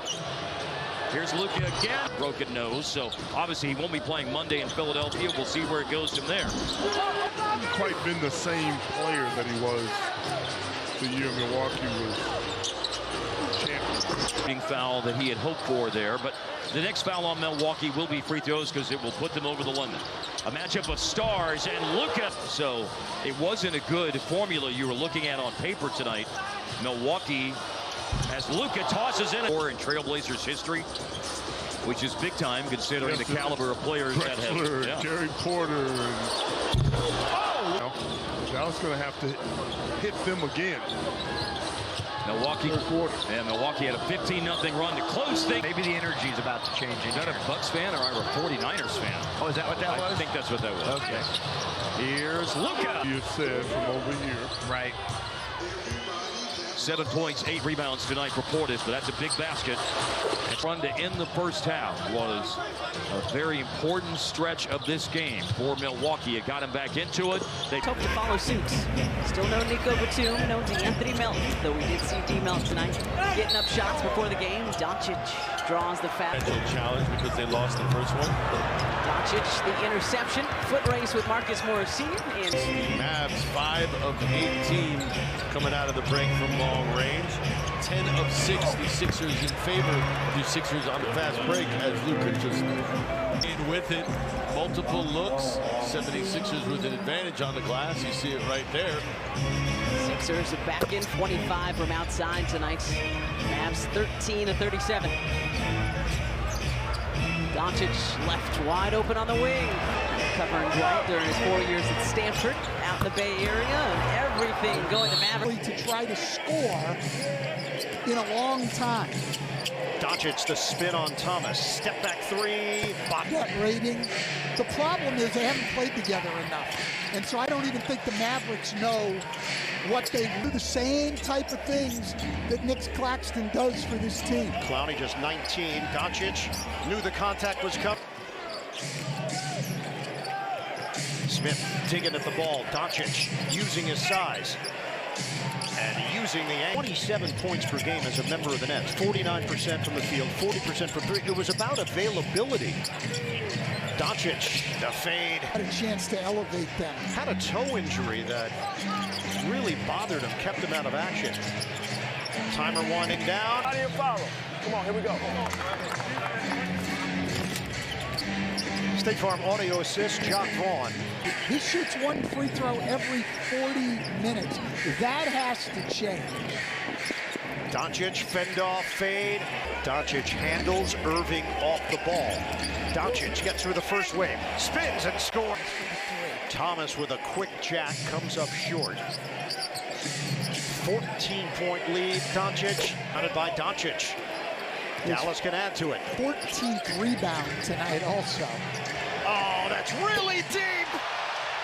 here's Luka again. Broken nose, so obviously he won't be playing Monday in Philadelphia. We'll see where it goes from there. Hasn't quite been the same player that he was the year Milwaukee was champion. Foul that he had hoped for there, but the next foul on Milwaukee will be free throws because it will put them over the limit. A matchup of stars and Luka. So it wasn't a good formula you were looking at on paper tonight. Milwaukee, as Luka tosses in in Trailblazers history, which is big time considering the caliber of players that have. Yeah. Gary Porter. And, Dallas going to have to hit them again. Milwaukee, Milwaukee had a 15-0 run to close things. Maybe the energy is about to change. Is that a Bucks fan or a 49ers fan? Oh, is that what that was? I think that's what that was. Okay. Here's Luka. You said from over here. Right. 7 points, 8 rebounds tonight for Portis, but that's a big basket. And run to end the first half was a very important stretch of this game for Milwaukee. It got him back into it. They hope to follow suit. Still no Nico Batum, no DeAnthony Melton, though we did see D Melton tonight getting up shots before the game. Doncic draws the foul. Challenge because they lost the first one. Doncic, the interception, foot race with Marcus Morris Sr. and Mavs 5 of 18 coming out of the break from long range. 10 of 6, the Sixers in favor of the Sixers on the fast break as Luka just in with it. Multiple looks. 76ers with an advantage on the glass. You see it right there. Sixers are back in 25 from outside tonight. Mavs 13 of 37. Doncic left wide open on the wing. Covering Dwight during his 4 years at Stanford, out in the Bay Area, and everything going to Maverick. To try to score in a long time. Doncic, the spin on Thomas. Step back three. Net rating. The problem is they haven't played together enough. And so I don't even think the Mavericks know what they do. The same type of things that Nick Claxton does for this team. Clowney just 19. Doncic knew the contact was coming. Smith digging at the ball. Doncic using his size. And using the 27 points per game as a member of the Nets. 49% from the field, 40% from three. It was about availability. Doncic, the fade. Had a chance to elevate them. Had a toe injury that really bothered him, kept him out of action. Timer winding down. How do you follow? Come on, here we go. State Farm Audio Assist, Jock Vaughn. He shoots one free throw every 40 minutes. That has to change. Doncic, fend off, fade. Doncic handles Irving off the ball. Doncic gets through the first wave, spins and scores. Thomas with a quick jack comes up short. 14-point lead, Doncic, hunted by Doncic. Dallas can add to it. 14th rebound tonight also. Oh, that's really deep.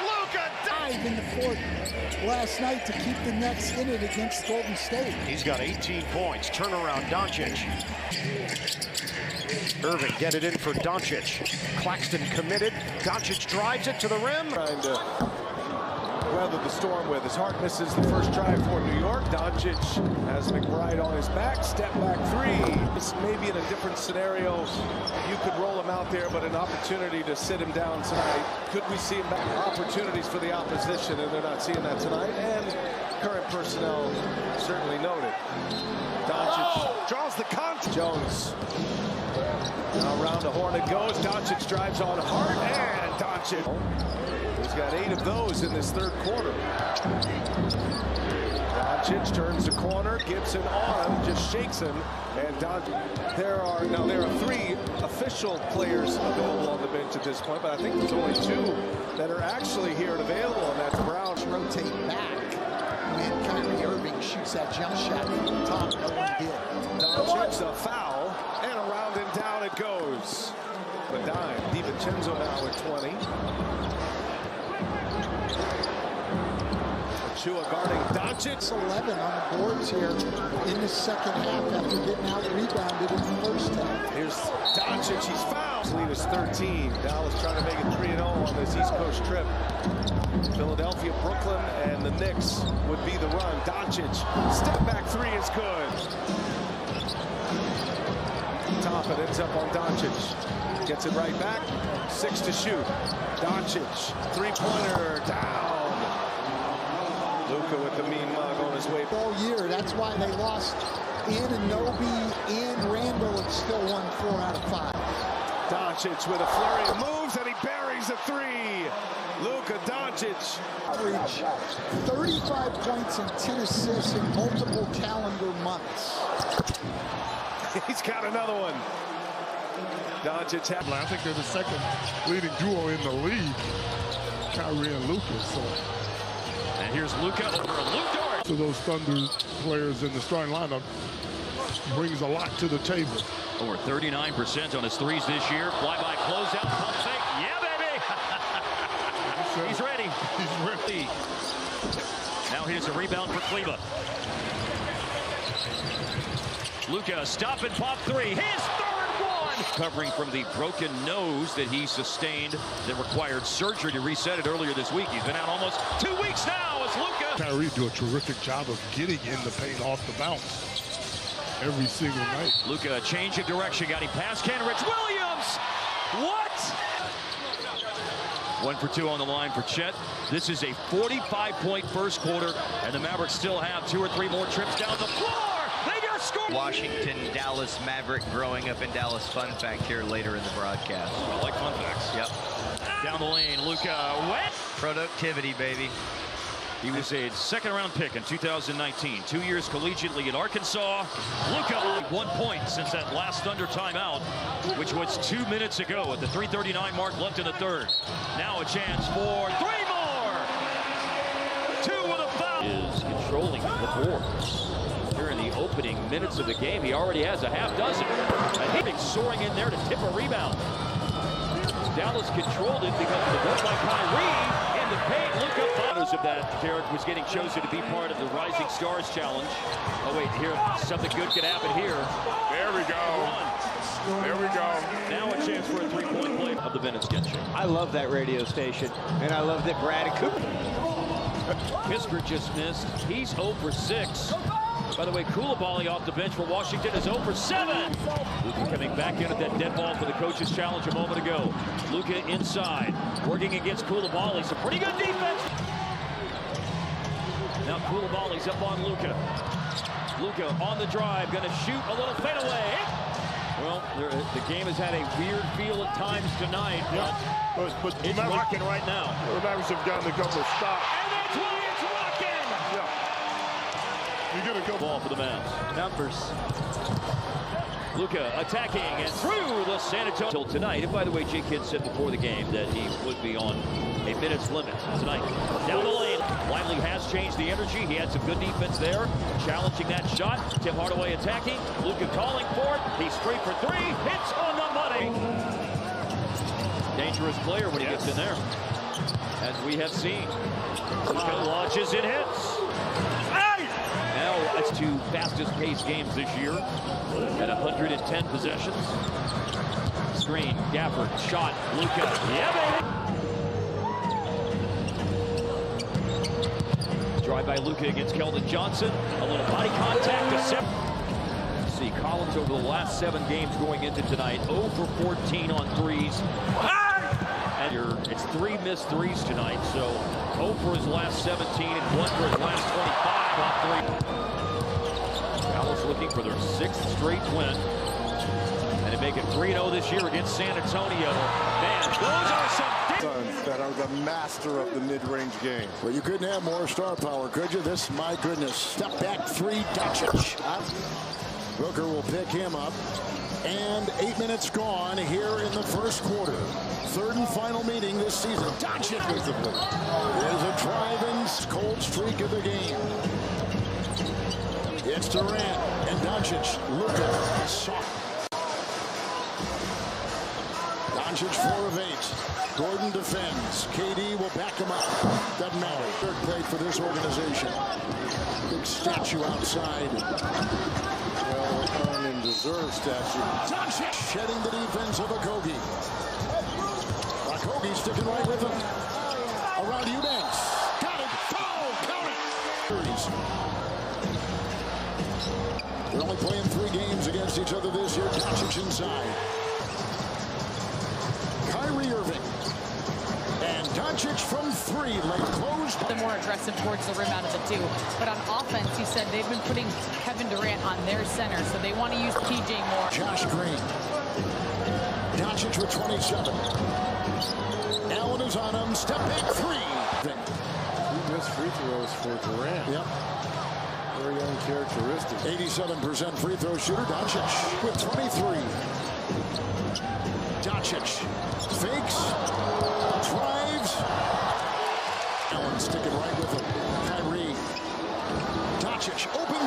Luka dive in the fourth last night to keep the Nets in it against Golden State. He's got 18 points. Turnaround Doncic. Irving get it in for Doncic. Claxton committed. Doncic drives it to the rim. Trying to weather the storm with. His heart misses the first drive for New York. Doncic has McBride on his back. Step back three. It's maybe in a different scenario. You could roll him out there, but an opportunity to sit him down tonight. Could we see him back? Opportunities for the opposition, and they're not seeing that tonight. And current personnel certainly noted. Doncic draws the contact. Jones. Now around the horn it goes. Doncic drives on Hart, and Doncic. He's got 8 of those in this third quarter. Doncic turns the corner, Gibson on him, just shakes him, and there are 3 official players available on the bench at this point, but I think there's only 2 that are actually here and available, and that's Brown. Rotate back when Kyrie Irving shoots that jump shot from the top. No one did. Doncic, a foul, and around and down it goes. A dime. DiVincenzo now with 20. Chua guarding Doncic. 11 on the boards here in the second half after getting out rebounded in the first half. Here's Doncic, he's fouled. Lead is 13. Dallas trying to make it 3-0 on this East Coast trip. Philadelphia, Brooklyn, and the Knicks would be the run. Doncic, step back three is good. Top it ends up on Doncic. Gets it right back. 6 to shoot. Doncic, three-pointer down. Luka with the mean mug on his way. All year, that's why they lost Anunoby and Randall and still won 4 out of 5. Doncic with a flurry of moves, and he buries a 3. Luka Doncic. Average 35 points and 10 assists in multiple calendar months. He's got another one. Doncic. I think they're the second leading duo in the league, Kyrie and Luka. So. And here's Luka over Luka. To those Thunder players in the starting lineup brings a lot to the table. Over 39% on his threes this year. Fly-by closeout, pump fake. Yeah, baby. He's ready. He's ready. Now here's a rebound for Kleba. Luka, stop and pop 3. His third one. Recovering from the broken nose that he sustained that required surgery to reset it earlier this week. He's been out almost 2 weeks now as Luka. Kyrie do a terrific job of getting in the paint off the bounce every single night. Luka, a change of direction, got him past Kenrich Williams. What? 1 for 2 on the line for Chet. This is a 45-point first quarter, and the Mavericks still have 2 or 3 more trips down the floor. They just scored. Washington, Dallas Maverick growing up in Dallas fun fact here later in the broadcast. I like fun facts. Yep. Down the lane, Luka wet. Productivity, baby. He was a second-round pick in 2019. 2 years collegiately at Arkansas. Luka, 1 point since that last Thunder timeout, which was 2 minutes ago at the 3:39 mark left in the third. Now a chance for 3 more. 2 with a foul. Is controlling the boards. Here in the opening minutes of the game, he already has a half dozen. A hitting soaring in there to tip a rebound. Dallas controlled it because of the work by Kyrie in the paint. Luka photos of that. Derek was getting chosen to be part of the Rising Stars Challenge. Oh wait, here something good could happen here. There we go. There we go. Now a chance for a 3-point play of the Bennett sketch. I love that radio station, and I love that Brad and Cooper. Kisker just missed. He's 0 for 6. By the way, Koulibaly off the bench for Washington is 0 for 7. Luka coming back in at that dead ball for the coach's challenge a moment ago. Luka inside, working against Koulibaly. Some pretty good defense. Now Koulibaly's up on Luka. Luka on the drive, going to shoot a little fadeaway. Well, the game has had a weird feel at times tonight, but it's rocking right now. The Mavericks have gotten a couple of stops. And that's why it's rocking! Yeah. You get a good ball for the Mavs. Numbers. Luka attacking and through the San Antonio till tonight. And by the way, Jay Kidd said before the game that he would be on a minute's limit tonight. Down the lane, Lively has changed the energy. He had some good defense there, challenging that shot. Tim Hardaway attacking. Luka calling for it. He's straight for three. Hits on the money. Dangerous player when he gets in there, as we have seen. Luka launches and hits. Now it's two fastest paced games this year at 110 possessions. Screen, Gafford, shot, Luka. Yeah, baby. Drive by Luka against Keldon Johnson. A little body contact to seven. See Collins over the last 7 games going into tonight. 0 for 14 on threes. And it's 3 missed threes tonight. So 0 for his last 17 and 1 for his last 25 on 3. Dallas looking for their 6th straight win. And to make it 3-0 this year against San Antonio. Man, those are some that are the master of the mid-range game. Well, you couldn't have more star power, could you? This, my goodness. Step back 3, Doncic. Booker will pick him up. And 8 minutes gone here in the first quarter. 3rd and final meeting this season. Doncic is a drive-in cold streak of the game. It's Durant and Doncic. Luka. Doncic 4 of 8. Gordon defends. KD will back him up. Doesn't matter. Third plate for this organization. Big statue outside. Well-earned and deserved statue. Doncic shedding the defense of Okogie. Okogie sticking right with him. Around Eubanks. Got it. Foul. Count it. They're only playing 3 games against each other this year. Doncic inside. Kyrie Irving. And Doncic from 3, late closed. They're more aggressive towards the rim out of the 2. But on offense, you said they've been putting Kevin Durant on their center, so they want to use PJ more. Josh Green. Doncic with 27. Allen is on him. Step back 3. 2 missed free throws for Durant. Yep. Very uncharacteristic. 87% free throw shooter. Doncic with 23. Doncic fakes, drives. Allen sticking right with him. Kyrie. Doncic open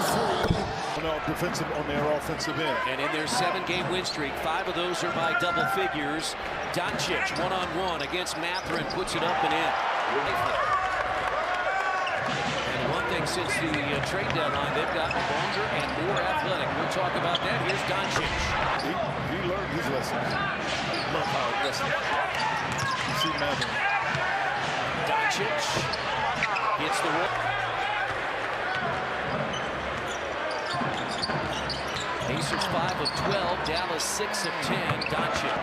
3. On their offensive end. And in their 7-game win streak, 5 of those are by double figures. Doncic one-on-one against Mathurin, puts it up and in. And one thing since the trade deadline, they've gotten longer and more athletic. We'll talk about that. Here's Doncic. He learned his lessons. Love how it listens. You see Mathurin. Doncic hits the roll. Pacers 5 of 12, Dallas 6 of 10. Doncic.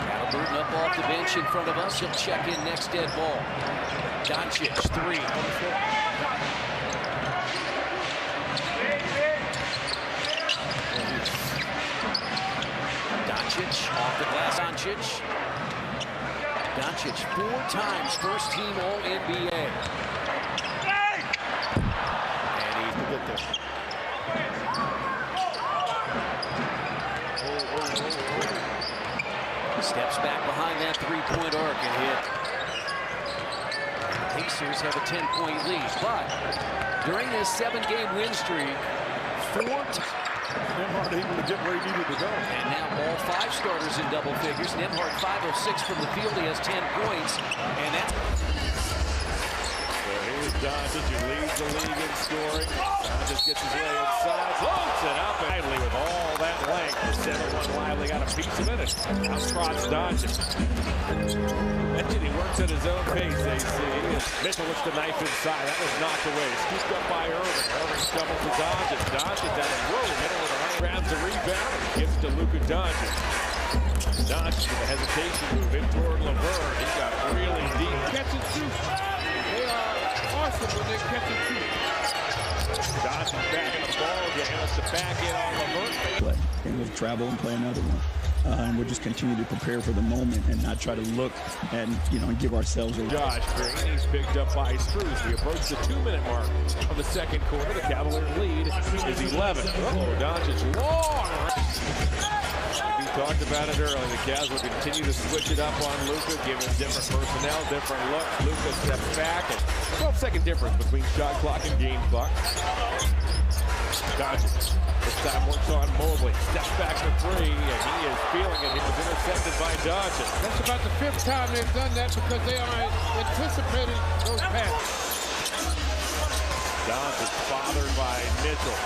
Halliburton up off the bench in front of us. He'll check in next dead ball. Doncic 3. Doncic off the glass. Doncic 4 times first team All-NBA. And he's to get there. Steps back behind that 3-point arc and hit. Pacers have a 10-point lead, but during this 7-game win streak, 4 times. Nembhard able to get where he needed to go. And now all 5 starters in double figures. Nembhard 5 of 6 from the field. He has 10 points, and that's. So here's Doncic, who leads the league in scoring. Doncic gets his way inside, floats it up Lively with all that length. The 7-1 Lively got a piece of it. Now trots Doncic. And he works at his own pace, they see. Mitchell looks the knife inside. That was knocked away. Scooped up by Irving. Irving stumbles to Doncic. Doncic down the road. Middle of the lane. Grabs the rebound and gives to Luka Doncic. Doncic with a hesitation move in toward Laverne. He got really deep. Catch and shoot. They are awesome when they catch and shoot. Doncic back in the ball game. Wants to back in on Laverne. And we'll travel and play another one. And we'll just continue to prepare for the moment and not try to look and, give ourselves a Josh Green, he's picked up by Struz. We approach the 2-minute mark of the second quarter. The Cavalier lead is 11. Doncic long. We talked about it earlier. The Cavs will continue to switch it up on Luka, give him different personnel, different looks. Luka steps back. And 12-second difference between shot clock and game clock. Doncic. time works on Mobley. Steps back for three, and he is feeling it. He was intercepted by Doncic. That's about the 5th time they've done that because they are anticipating those passes. Doncic bothered by Mitchell.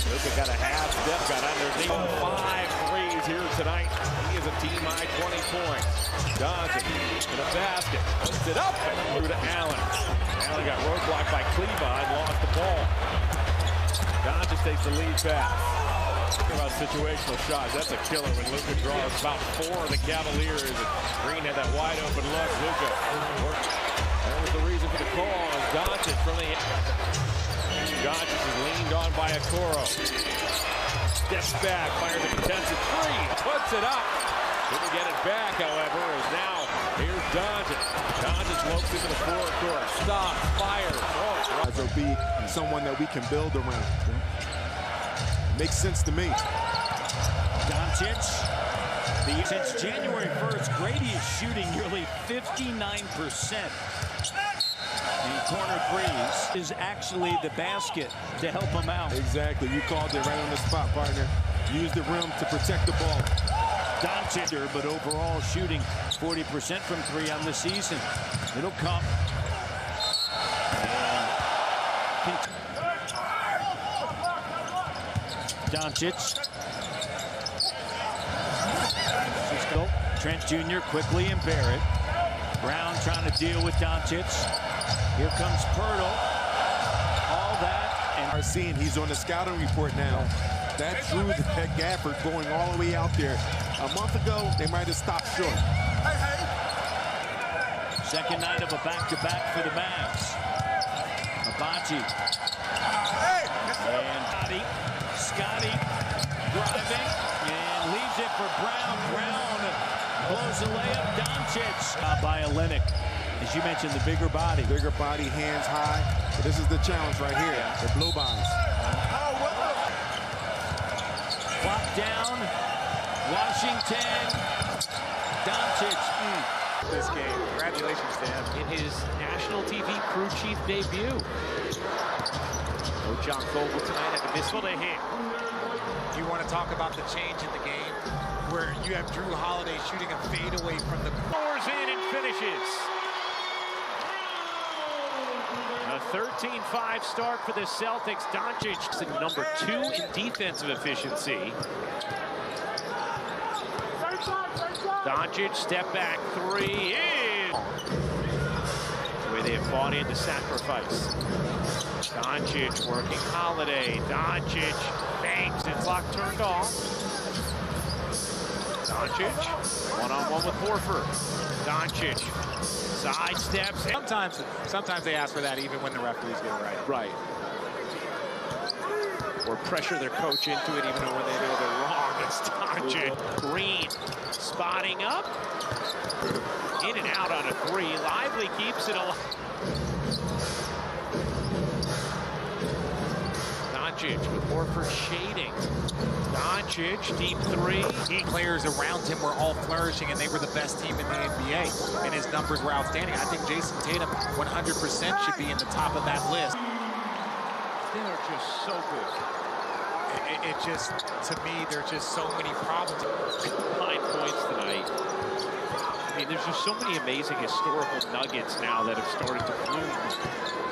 Luka got a half step, got underneath. 5 threes here tonight. He is a team high 20 points. Doncic in a basket, puts it up and through to Allen. Allen got roadblocked by Kleba and lost the ball. Doncic takes the lead pass. Talking about situational shots, that's a killer when Luka draws about 4 of the Cavaliers. And Green had that wide open look. Luka. That was the reason for the call. Doncic from the Doncic is leaned on by Okoro. Steps back, fires a contested three, puts it up. Didn't get it back, however, as now here's Doncic. Doncic lopes into the forecourt. Stop, fires. Oh, will be someone that we can build around. Makes sense to me. Doncic. Since January 1st, Grady is shooting nearly 59%. The corner threes is actually the basket to help him out. Exactly. You called it right on the spot, partner. Use the rim to protect the ball. Doncic, but overall shooting 40% from 3 on the season. It'll come. Doncic. Trent Jr. quickly and Barrett. Brown trying to deal with Doncic. Here comes Pirtle. All that. And are seeing he's on the scouting report now. That drew that Gafford going all the way out there. A month ago, they might have stopped short. Second night of a back-to-back for the Mavs. Hibachi. And Scotty driving and leaves it for Brown. Brown blows the layup. Doncic by Olenek. As you mentioned, the bigger body. Bigger body, hands high. But this is the challenge right here. The blue bodies. Clock down. Washington. Doncic. This game. Congratulations to him. In his national TV crew chief debut. No John Fogle tonight at the missile to hit. You want to talk about the change in the game where you have Drew Holiday shooting a fadeaway from the... Pours in and finishes. A 13-5 start for the Celtics. Doncic number 2 in defensive efficiency. Doncic step back 3 in. The way they have bought into sacrifice. Doncic working Holiday. Doncic bangs and clock turned off. Doncic one-on-one with Horford. Doncic sidesteps. Sometimes they ask for that even when the referees get it right. Right. Or pressure their coach into it even when they know they're wrong. It's Doncic. Green spotting up. In and out on a 3. Lively keeps it alive. Doncic with Horford shading. Doncic, deep 3. Players around him were all flourishing, and they were the best team in the NBA, and his numbers were outstanding. I think Jason Tatum 100% should be in the top of that list. They are just so good. It just, to me, there's just so many problems. 9 points tonight. I mean, there's just so many amazing historical nuggets now that have started to bloom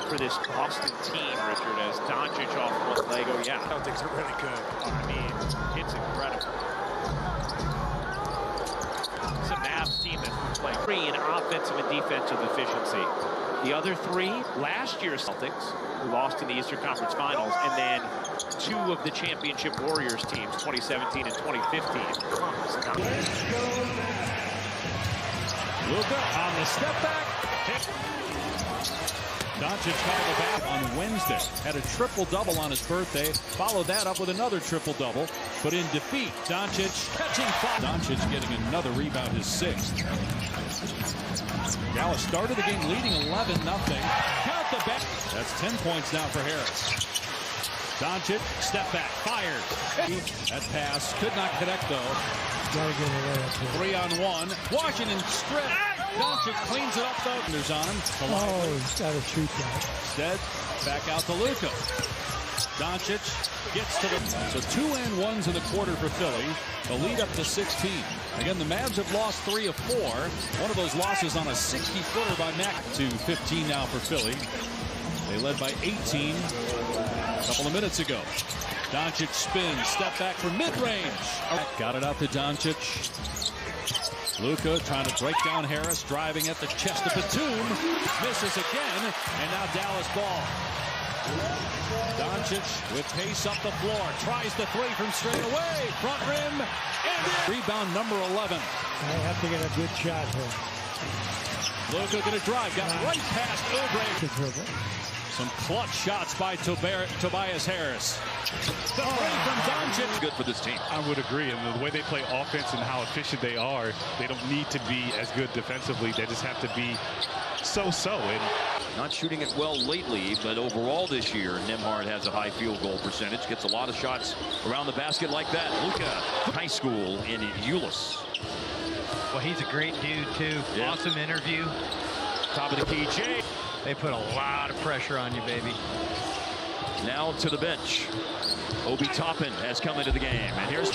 for this Boston team, Richard, as Doncic off one leg. Oh, yeah. Celtics are really good. I mean, it's incredible. It's a Mavs team that's been playing 3 in offensive and defensive efficiency. The other 3, last year's Celtics, who lost in the Eastern Conference Finals, and then 2 of the championship Warriors teams, 2017 and 2015. Luka on the step back. Doncic called back on Wednesday. Had a triple-double on his birthday. Followed that up with another triple-double. But in defeat, Doncic catching fire. Doncic getting another rebound, his 6th. Dallas started the game leading 11-0. Count the back. That's 10 points now for Harris. Doncic, step back, fired. That pass could not connect, though. Gotta get away up here. 3-on-1. Washington strip. Doncic cleans it up, though. There's on him. Oh, he's got to shoot that. Instead, back out to Luka. Doncic gets to the... So 2 and 1s in the quarter for Philly. The lead up to 16. Again, the Mavs have lost 3 of 4. One of those losses on a 60-footer by Mac. To 15 now for Philly. They led by 18 a couple of minutes ago. Doncic spins, step back from mid-range. Got it out to Doncic. Luka trying to break down Harris, driving at the chest of Batum. Misses again, and now Dallas ball. Doncic with pace up the floor. Tries the 3 from straight away. Front rim, and rebound number 11. They have to get a good shot here. Luka gonna drive, got right past Oubre. Some clutch shots by Tobias Harris. The 3 from Doncic. Good for this team. I would agree. And the way they play offense and how efficient they are, they don't need to be as good defensively. They just have to be so-so. And not shooting it well lately, but overall this year, Nembhard has a high field goal percentage. Gets a lot of shots around the basket like that. Luka, high school in Euless. Well, he's a great dude, too. Yeah. Awesome interview. Top of the key, Jay. They put a lot of pressure on you, baby. Now to the bench. Obi Toppin has come into the game. And here's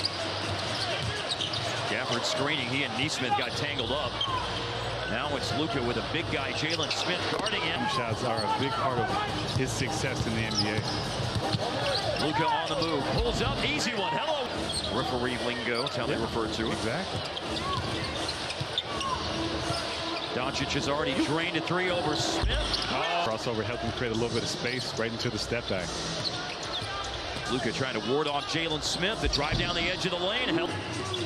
Gafford screening. He and Nesmith got tangled up. Now it's Luka with a big guy, Jalen Smith, guarding him. Shots are a big part of his success in the NBA. Luka on the move. Pulls up. Easy one. Hello. Referee lingo. That's how they refer to it. Exactly. Doncic has already drained a 3 over Smith. Oh. Crossover helped him create a little bit of space right into the step back. Luka trying to ward off Jalen Smith. The drive down the edge of the lane.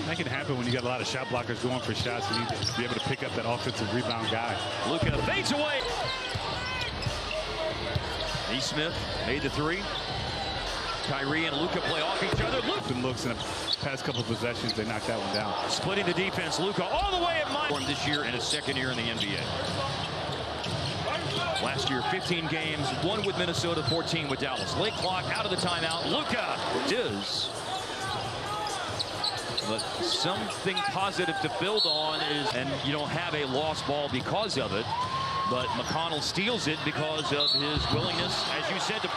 That can happen when you got a lot of shot blockers going for shots. You need to be able to pick up that offensive rebound guy. Luka fades away. Nesmith made the 3. Kyrie and Luka play off each other. Luka looks in the past couple of possessions, they knocked that one down. Splitting the defense. Luka all the way at mine. This year in his second year in the NBA. Last year, 15 games, 1 with Minnesota, 14 with Dallas. Late clock, out of the timeout. Luka is. But something positive to build on is, and you don't have a lost ball because of it, but McConnell steals it because of his willingness, as you said, to...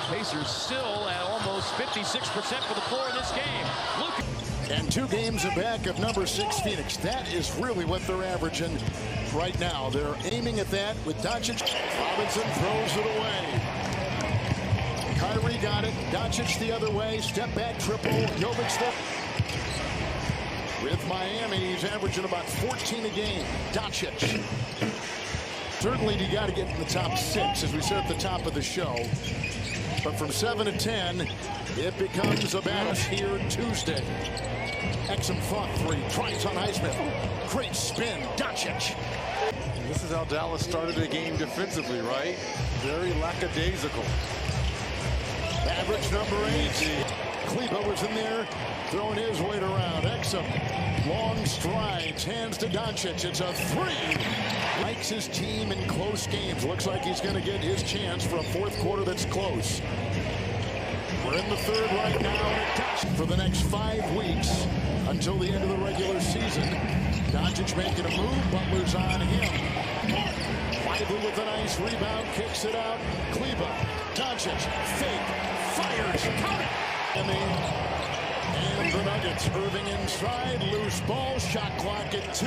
Pacers still at almost 56% for the floor in this game. Luka. And 2 games back of number 6 Phoenix. That is really what they're averaging right now. They're aiming at that with Doncic. Robinson throws it away. Kyrie got it. Doncic the other way. Step back triple. Jovic step. With Miami, he's averaging about 14 a game. Doncic. Certainly you got to get in the top 6, as we said at the top of the show. But from 7 to 10, it becomes a battle here Tuesday. Exum fought 3, tries on Highsmith. Great spin, Doncic. This is how Dallas started the game defensively, right? Very lackadaisical. Average number 8. Kleber was in there, throwing his weight around. Exum, long strides, hands to Doncic. It's a 3. Likes his team in close games. Looks like he's going to get his chance for a 4th quarter that's close. We're in the 3rd right now for the next 5 weeks until the end of the regular season. Doncic making a move. Butler's on him. Lively with a nice rebound. Kicks it out. Kleber. Doncic. Fake. Fires. Count it. And the Nuggets. Irving inside. Loose ball. Shot clock at 2.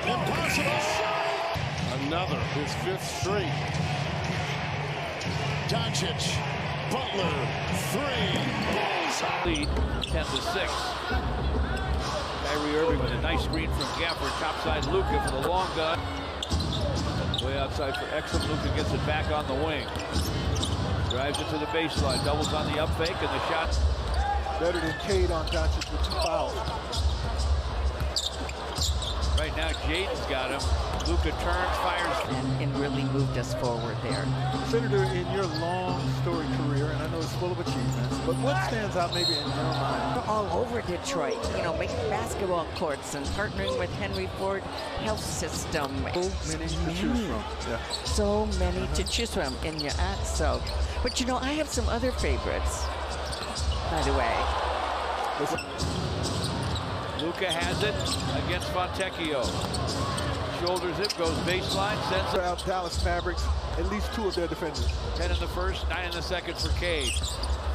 Impossible shot. Another. His 5th straight. Doncic. Butler, 3. Lead 10-6. Kyrie Irving with a nice screen from Gafford. Topside Luka for the long gun. Way outside for Exum. Luka gets it back on the wing. Drives it to the baseline. Doubles on the up fake, and the shot. Better than Cade on Doncic with 2 fouls. Right now, Jaden's got him. Luka turns, fires. And really moved us forward there. Senator, in your long storied career, and I know it's full of achievements, but what stands out maybe in your mind? We're all over Detroit, you know, making basketball courts and partnering with Henry Ford Health System. So many to choose from. Yeah. So many to choose from in your act. So, but you know, I have some other favorites, by the way. Luka has it against Fontecchio. Shoulders it, goes baseline, sends it out. Dallas Mavericks at least 2 of their defenders. 10 in the first, 9 in the second for Cade.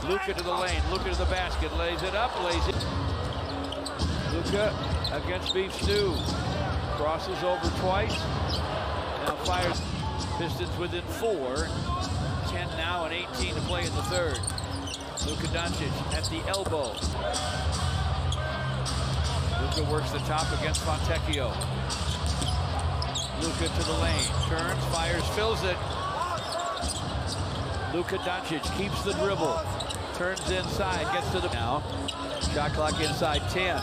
Luka to the lane, Luka to the basket, lays it up, lays it. Luka against Beef Stew. Crosses over twice. Now fires. Pistons within 4. 10 now and 18 to play in the third. Luka Doncic at the elbow. Luka works the top against Fontecchio. Luka to the lane, turns, fires, fills it. Luka Doncic keeps the dribble, turns inside, gets to the now. Shot clock inside 10.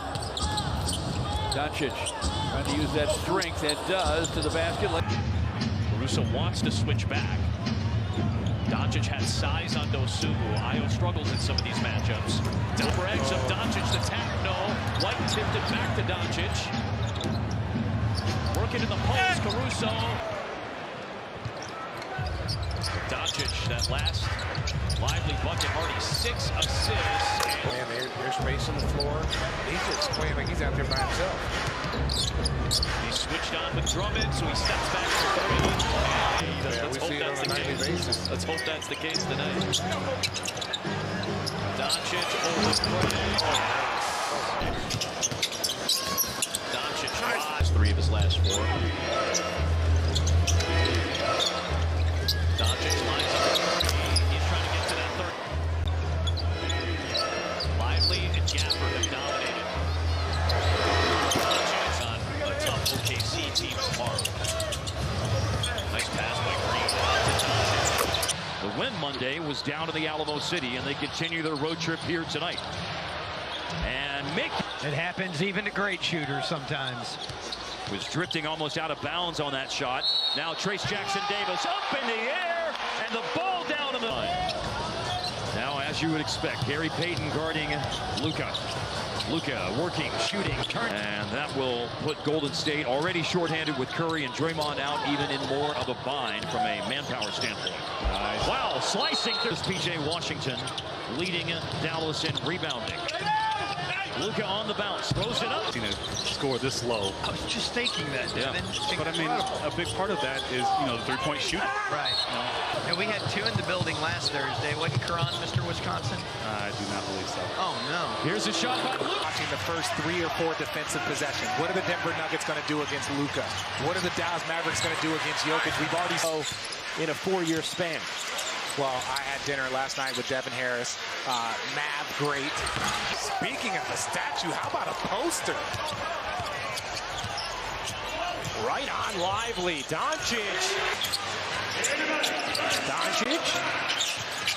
Doncic trying to use that strength, and does, to the basket. Caruso wants to switch back. Doncic had size on Dosunmu. Ayo struggles in some of these matchups. Double eggs of Doncic, the tap, no. White tipped it back to Doncic. Working in the post, Caruso. Doncic, that last lively bucket, Hardy, 6 assists. Man, there's space on the floor. He's just playing like he's out there by himself. He switched on with Drummond, so he steps back for 3. Let's hope that's the case. Let's hope that's the case tonight. Doncic overplay. Doncic tries 3 of his last 4. Doncic lines up. He's trying to get to that third. Lively and Gafford have dominated. Doncic on a tough OKC team tomorrow. Nice pass by Green to Doncic. The win Monday was down in the Alamo City, and they continue their road trip here tonight. And Mick. It happens even to great shooters sometimes. Was drifting almost out of bounds on that shot. Now Trace Jackson-Davis up in the air, and the ball down in the line. Now, as you would expect, Gary Payton guarding Luka. Luka working, shooting, turn. And that will put Golden State already shorthanded with Curry and Draymond out, even in more of a bind from a manpower standpoint. Nice. Wow, slicing. There's P.J. Washington leading Dallas in rebounding. Luka on the bounce, throws it up. You know, score this low. I was just thinking that. Yeah. But I mean, a big part of that is, you know, the three-point shooting. Right. And we had 2 in the building last Thursday. Wasn't Karan, Mr. Wisconsin? I do not believe so. Oh, no. Here's a shot by Luka. Watching the first 3 or 4 defensive possessions. What are the Denver Nuggets going to do against Luka? What are the Dallas Mavericks going to do against Jokic? We've already in a 4-year span. Well, I had dinner last night with Devin Harris. Mav, great. Speaking of the statue, how about a poster? Right on, Lively. Doncic. Doncic.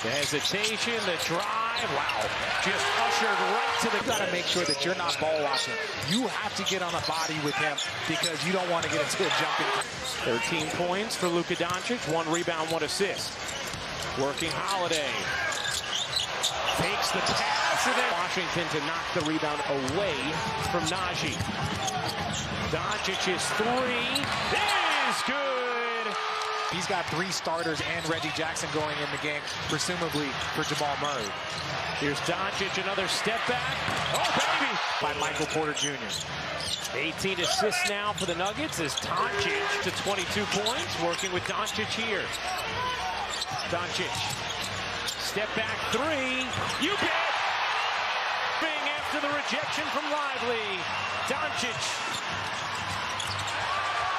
The hesitation, the drive. Wow. Just ushered right to the... You got to make sure that you're not ball watching. You have to get on a body with him because you don't want to get into a jumping. 13 points for Luka Doncic. 1 rebound, 1 assist. Working Holiday. Takes the pass, and then Washington to knock the rebound away from Najee. Doncic's 3 is good. He's got 3 starters and Reggie Jackson going in the game, presumably for Jamal Murray. Here's Doncic, another step back. Oh, baby! By Michael Porter Jr. 18 assists now for the Nuggets as Doncic to 22 points, working with Doncic here. Doncic, step back 3, you bet! After the rejection from Lively, Doncic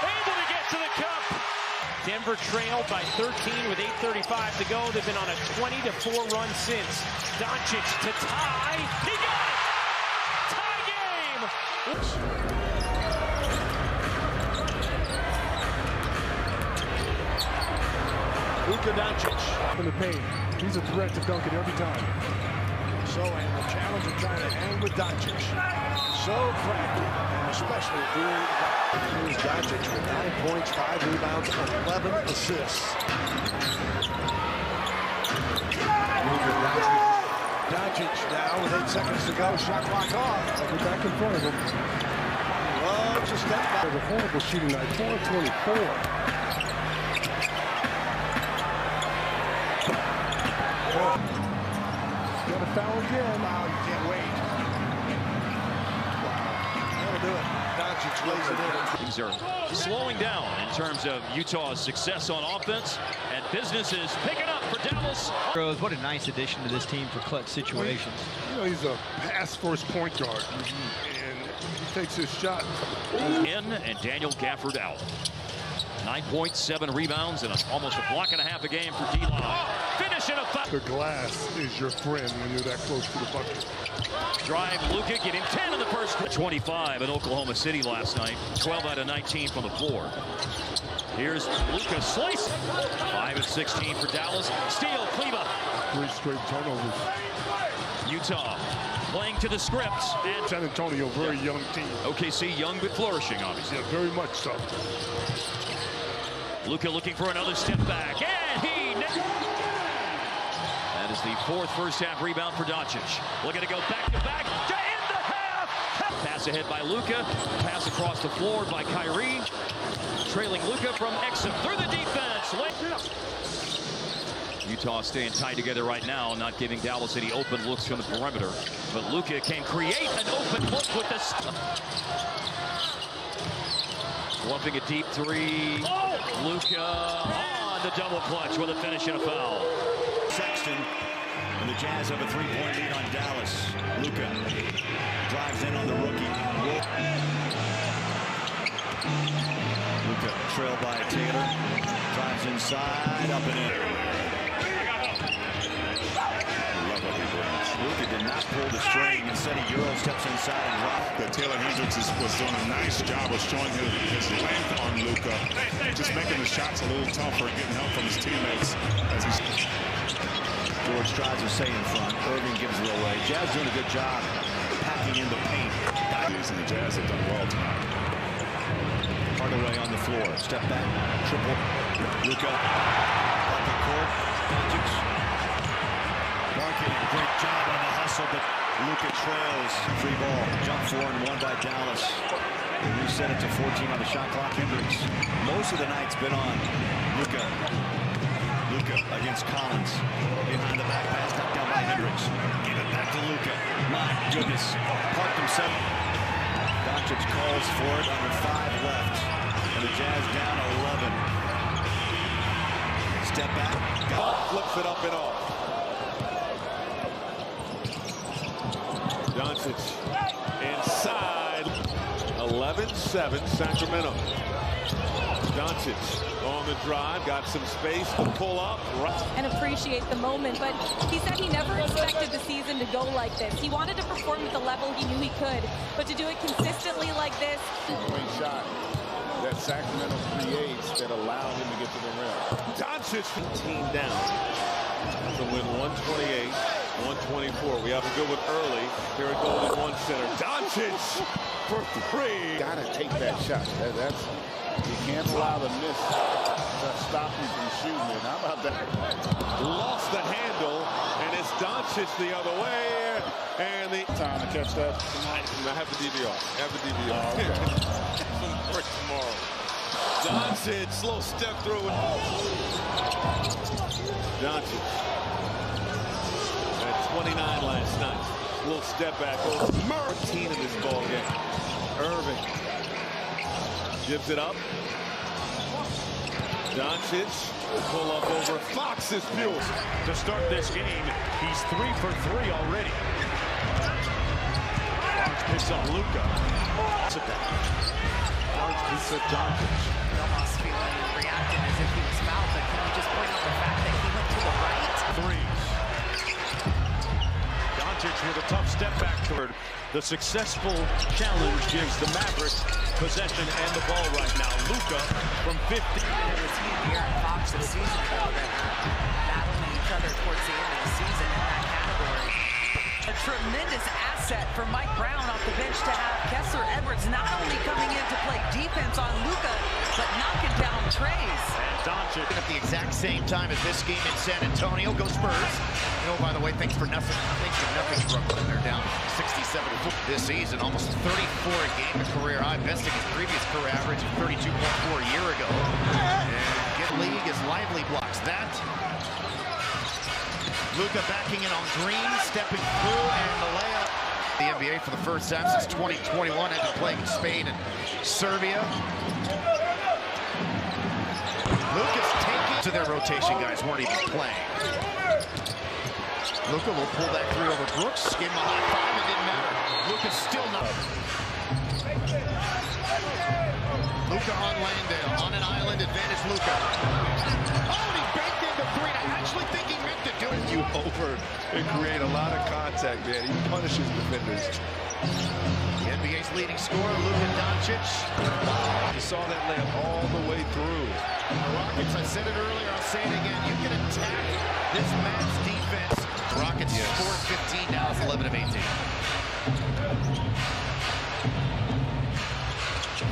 able to get to the cup. Denver trailed by 13 with 8:35 to go. They've been on a 20-4 run since. Doncic to tie, he got it! Tie game! Luka Doncic in the paint. He's a threat to dunk it every time. So, and the challenge of trying to hang with Doncic. So crafty, and especially during here's Doncic with 9 points, 5 rebounds, 11 assists. Doncic now with 8 seconds to go. Shot clock off. I'll be back in front of him. Loves a step back. It was a horrible shooting night. 4-24. Got a foul again. Wow, you can't wait. Wow. That'll do it. Doncic lays it in. Things are slowing down in terms of Utah's success on offense, and business is picking up for Dallas. What a nice addition to this team for clutch situations. You know, he's a pass-first point guard, and he takes his shot. In and Daniel Gafford out. 9.7 rebounds and almost a block and a half a game for D-Line. Finishing a foul. The glass is your friend when you're that close to the bucket. Drive, Luka, get him 10 in the first. 25 in Oklahoma City last night. 12 out of 19 from the floor. Here's Luka slice. 5 of 16 for Dallas. Steal, Kleba. 3 straight turnovers. Utah playing to the scripts. And San Antonio, very young team. OKC young but flourishing, obviously. Yeah, very much so. Luka looking for another step back, and he... That is the 4th first-half rebound for Doncic. Looking to go back-to-back to end the half. Pass ahead by Luka. Pass across the floor by Kyrie. Trailing Luka from Exum through the defense. Utah staying tied together right now, not giving Dallas any open looks from the perimeter. But Luka can create an open look with this. Lumping a deep 3. Luka on the double clutch with a finish and a foul. Sexton and the Jazz have a 3-point lead on Dallas. Luka drives in on the rookie. Luka trailed by Taylor. Drives inside, up and in. Luka did not pull the string. Instead, he Euro steps inside and drops. Taylor Hendricks was doing a nice job of showing his length on Luka, just making the shots a little tougher, getting help from his teammates. As George tries to stay in front. Irving gives it away. Jazz doing a good job packing in the paint. And the Jazz have done well tonight. Hardaway on the floor. Step back. Triple. Luka on the court. Doncic. Marking a great job on the hustle, but Luka trails. Free ball. Jump 4 and 1 by Dallas. They reset it to 14 on the shot clock. Hendricks. Most of the night's been on Luka. Luka against Collins. Behind the back pass. Knocked down by Hendricks. Give it back to Luka. My goodness. Parked himself. Doncic calls for it under 5 left. And the Jazz down 11. Step back. Flips it up and off. Doncic inside. 11-7 Sacramento. Doncic on the drive, got some space to pull up. And appreciate the moment, but he said he never expected the season to go like this. He wanted to perform at the level he knew he could, but to do it consistently like this. Great shot that Sacramento creates that allowed him to get to the rim. Doncic 15 down to win 128-124. We have a good one early. Here it goes in one center. Doncic for 3. Gotta take that shot. You can't allow the miss to stop you from shooting it. How about that? Lost the handle, and it's Doncic the other way. And the time to catch that tonight. I have the DVR. For tomorrow. Doncic, slow step through. Doncic at 29 last night. Little step back. 13 in this ball game. Irving gives it up. Doncic pull up over Fox's fuel. To start this game, he's 3 for 3 already. Barnes picks up Luka. Barnes picks up Doncic. Almost reacting as if he was fouled, but can we just point out the fact that he went to the right? Threes. Doncic with a tough step back toward. The successful challenge gives the Mavericks possession and the ball right now. Luka from 50. It was he and De'Aaron Fox this season ago that battling each other towards the end of the season in that category. A tremendous asset for Mike Brown off the bench to have Kessler Edwards not only coming in to play defense on Luka, but knocking down treys. And Doncic at the exact same time as this game in San Antonio. Go Spurs. You know, by the way, thanks for nothing. Brooklyn. They're down 67 this season, almost 34 a game, a career high, besting his previous career average of 32.4 a year ago. And get league as Lively blocks that. Luka backing in on Green, stepping through, and the layup The NBA for the first time since 2021 after playing in Spain and Serbia. Luka's taking to their rotation. Guys weren't even playing. Luka will pull that three over Brooks. Gave him a high five. It didn't matter. Luka's still not. Luka on Landale. On an island advantage, Luka. Oh, and he baked into three. I actually think he meant to do it. You over and create a lot of contact, man. He punishes defenders. The NBA's leading scorer, Luka Doncic. You saw that layup all the way through. The Rockets, I said it earlier, I'll say it again. You can attack this Mavs defense. The Rockets scored 15, now it's 11 of 18.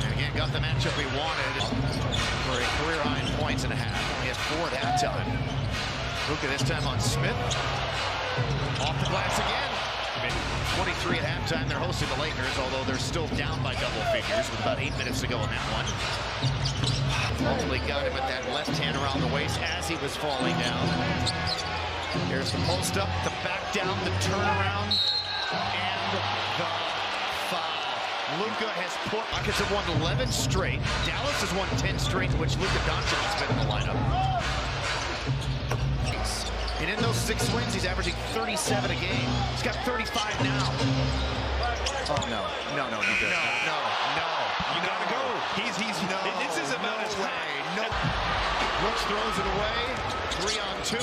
And again, got the matchup we wanted for a career high in points and a half. Only has 4 at halftime. Luka this time on Smith. Off the glass again. 23 at halftime. They're hosting the Lakers, although they're still down by double figures with about 8 minutes to go in that one. Ultimately got him with that left hand around the waist as he was falling down. Here's the post up, the back down, the turnaround, and the foul. Luka has put Rockets have won 11 straight. Dallas has won 10 straight, which Luka Doncic has been in the lineup. And in those 6 wins, he's averaging 37 a game. He's got 35 now. Oh, no. No, you don't. No. You gotta go. He's no. This is about his way. No. Brooks throws it away. 3 on 2.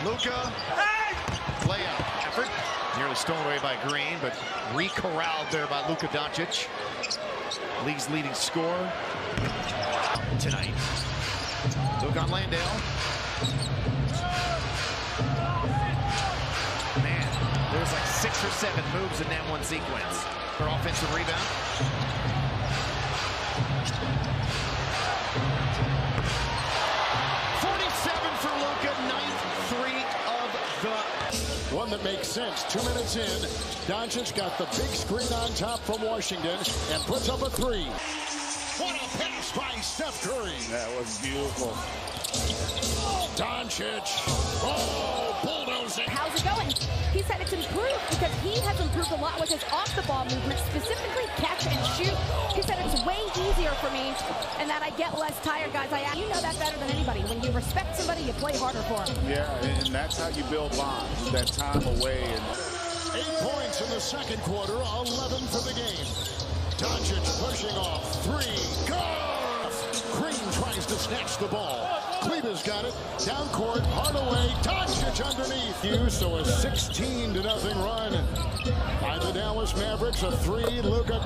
Luka. Layup. Effort. Nearly stolen away by Green, but re-corralled there by Luka Doncic. League's leading scorer tonight. Luka on Landale. Man, there's like 6 or 7 moves in that one sequence. For offensive rebound. 47 for Luka, 9th 3 of the... One that makes sense. 2 minutes in, Doncic got the big screen on top from Washington and puts up a 3. What a pass by Steph Curry. That was beautiful. Doncic. Oh, bulldozing. How's it going? He said it's improved because he has improved a lot with his off-the-ball movement, specifically catch and shoot. He said it's way easier for me and that I get less tired, guys. You know that better than anybody. When you respect somebody, you play harder for them. Yeah, and that's how you build bonds. That time away. 8 points in the second quarter, 11 for the game. Doncic pushing off 3. Good! Green tries to snatch the ball. Kleber's got it. Down court, Hardaway. Doncic underneath. So a 16-0 run by the Dallas Mavericks. A 3. Luka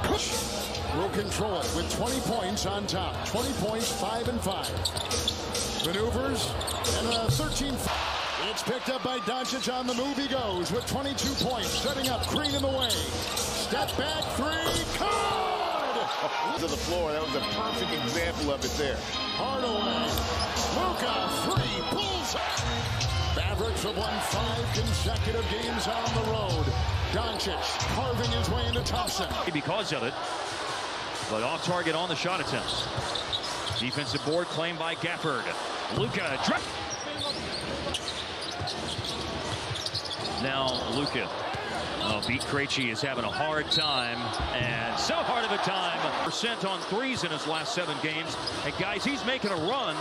will control it with 20 points on top. 20 points, 5 and 5. Maneuvers and a 13. It's picked up by Doncic on the move. He goes with 22 points, setting up Green in the way. Step back 3. Good! To the floor, that was a perfect example of it there. Hardaway, Luka, 3, pulls. Mavericks have won 5 consecutive games on the road. Doncic carving his way into Thompson. Because of it, but off target on the shot attempts. Defensive board claimed by Gafford. Luka. Now Luka. Beat Krejci is having a hard time, and so hard of a time. % on threes in his last 7 games. And guys, he's making a run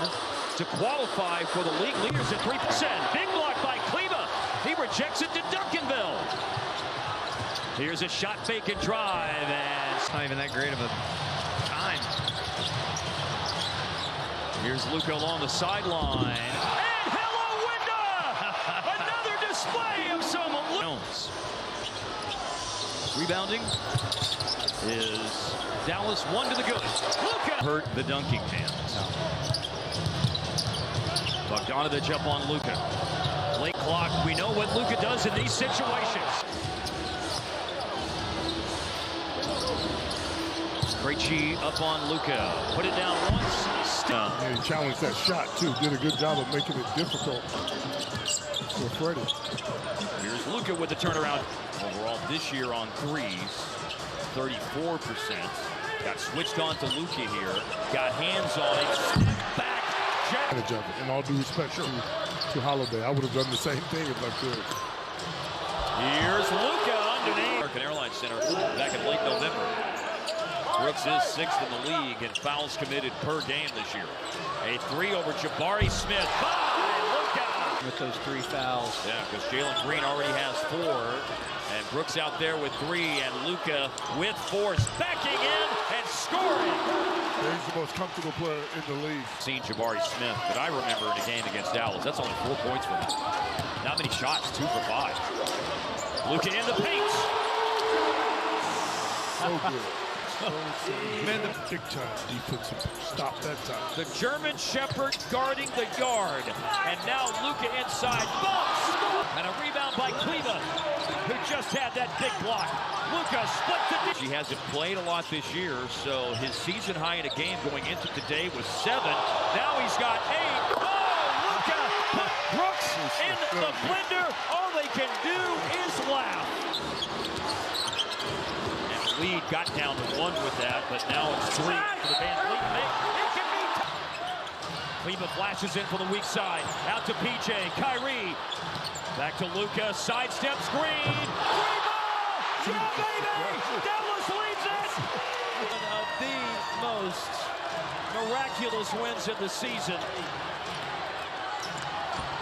to qualify for the league leaders at 3%. Big block by Kleber. He rejects it to Duncanville. Here's a shot fake and drive, and it's not even that great of a time. Here's Luka along the sideline. And hello, Winda! Another display of some Jones. Rebounding is Dallas 1 to the good. Luka hurt the dunking hands. Bogdanovich up on Luka. Late clock. We know what Luka does in these situations. Krejci up on Luka. Put it down once. Yeah, he challenged that shot too. Did a good job of making it difficult for Freddie. Here's Luka with the turnaround. Overall this year on threes, 34%. Got switched on to Luka here. Got hands on it. Step back. Advantage of it. In all due respect to Holiday, I would have done the same thing if I could. Here's Luka underneath. American Airlines Center back in late November. Brooks is 6th in the league in fouls committed per game this year. A 3 over Jabari Smith. Luka! With those 3 fouls. Yeah, because Jalen Green already has 4. And Brooks out there with 3, and Luka with 4, backing in and scoring. He's the most comfortable player in the league. Seen Jabari Smith, but I remember in a game against Dallas, that's only 4 points for him. Not many shots, 2 for 5. Luka in the paint. So good. Man, the big time defensive stop that time. The German Shepherd guarding the yard. And now Luka inside. Bumps! And a rebound by Kleba, who just had that big block. Luka splits it. He hasn't played a lot this year, so his season high in a game going into today was 7. Now he's got 8. Oh, Luka put Brooks in the blender. All they can do is laugh. Lead got down to 1 with that, but now it's 3 for the Van Vliet. Kleba flashes in for the weak side. Out to PJ. Kyrie. Back to Luka. Sidestep screen. 3 ball! Yeah, baby! Dallas leads it! One of the most miraculous wins of the season.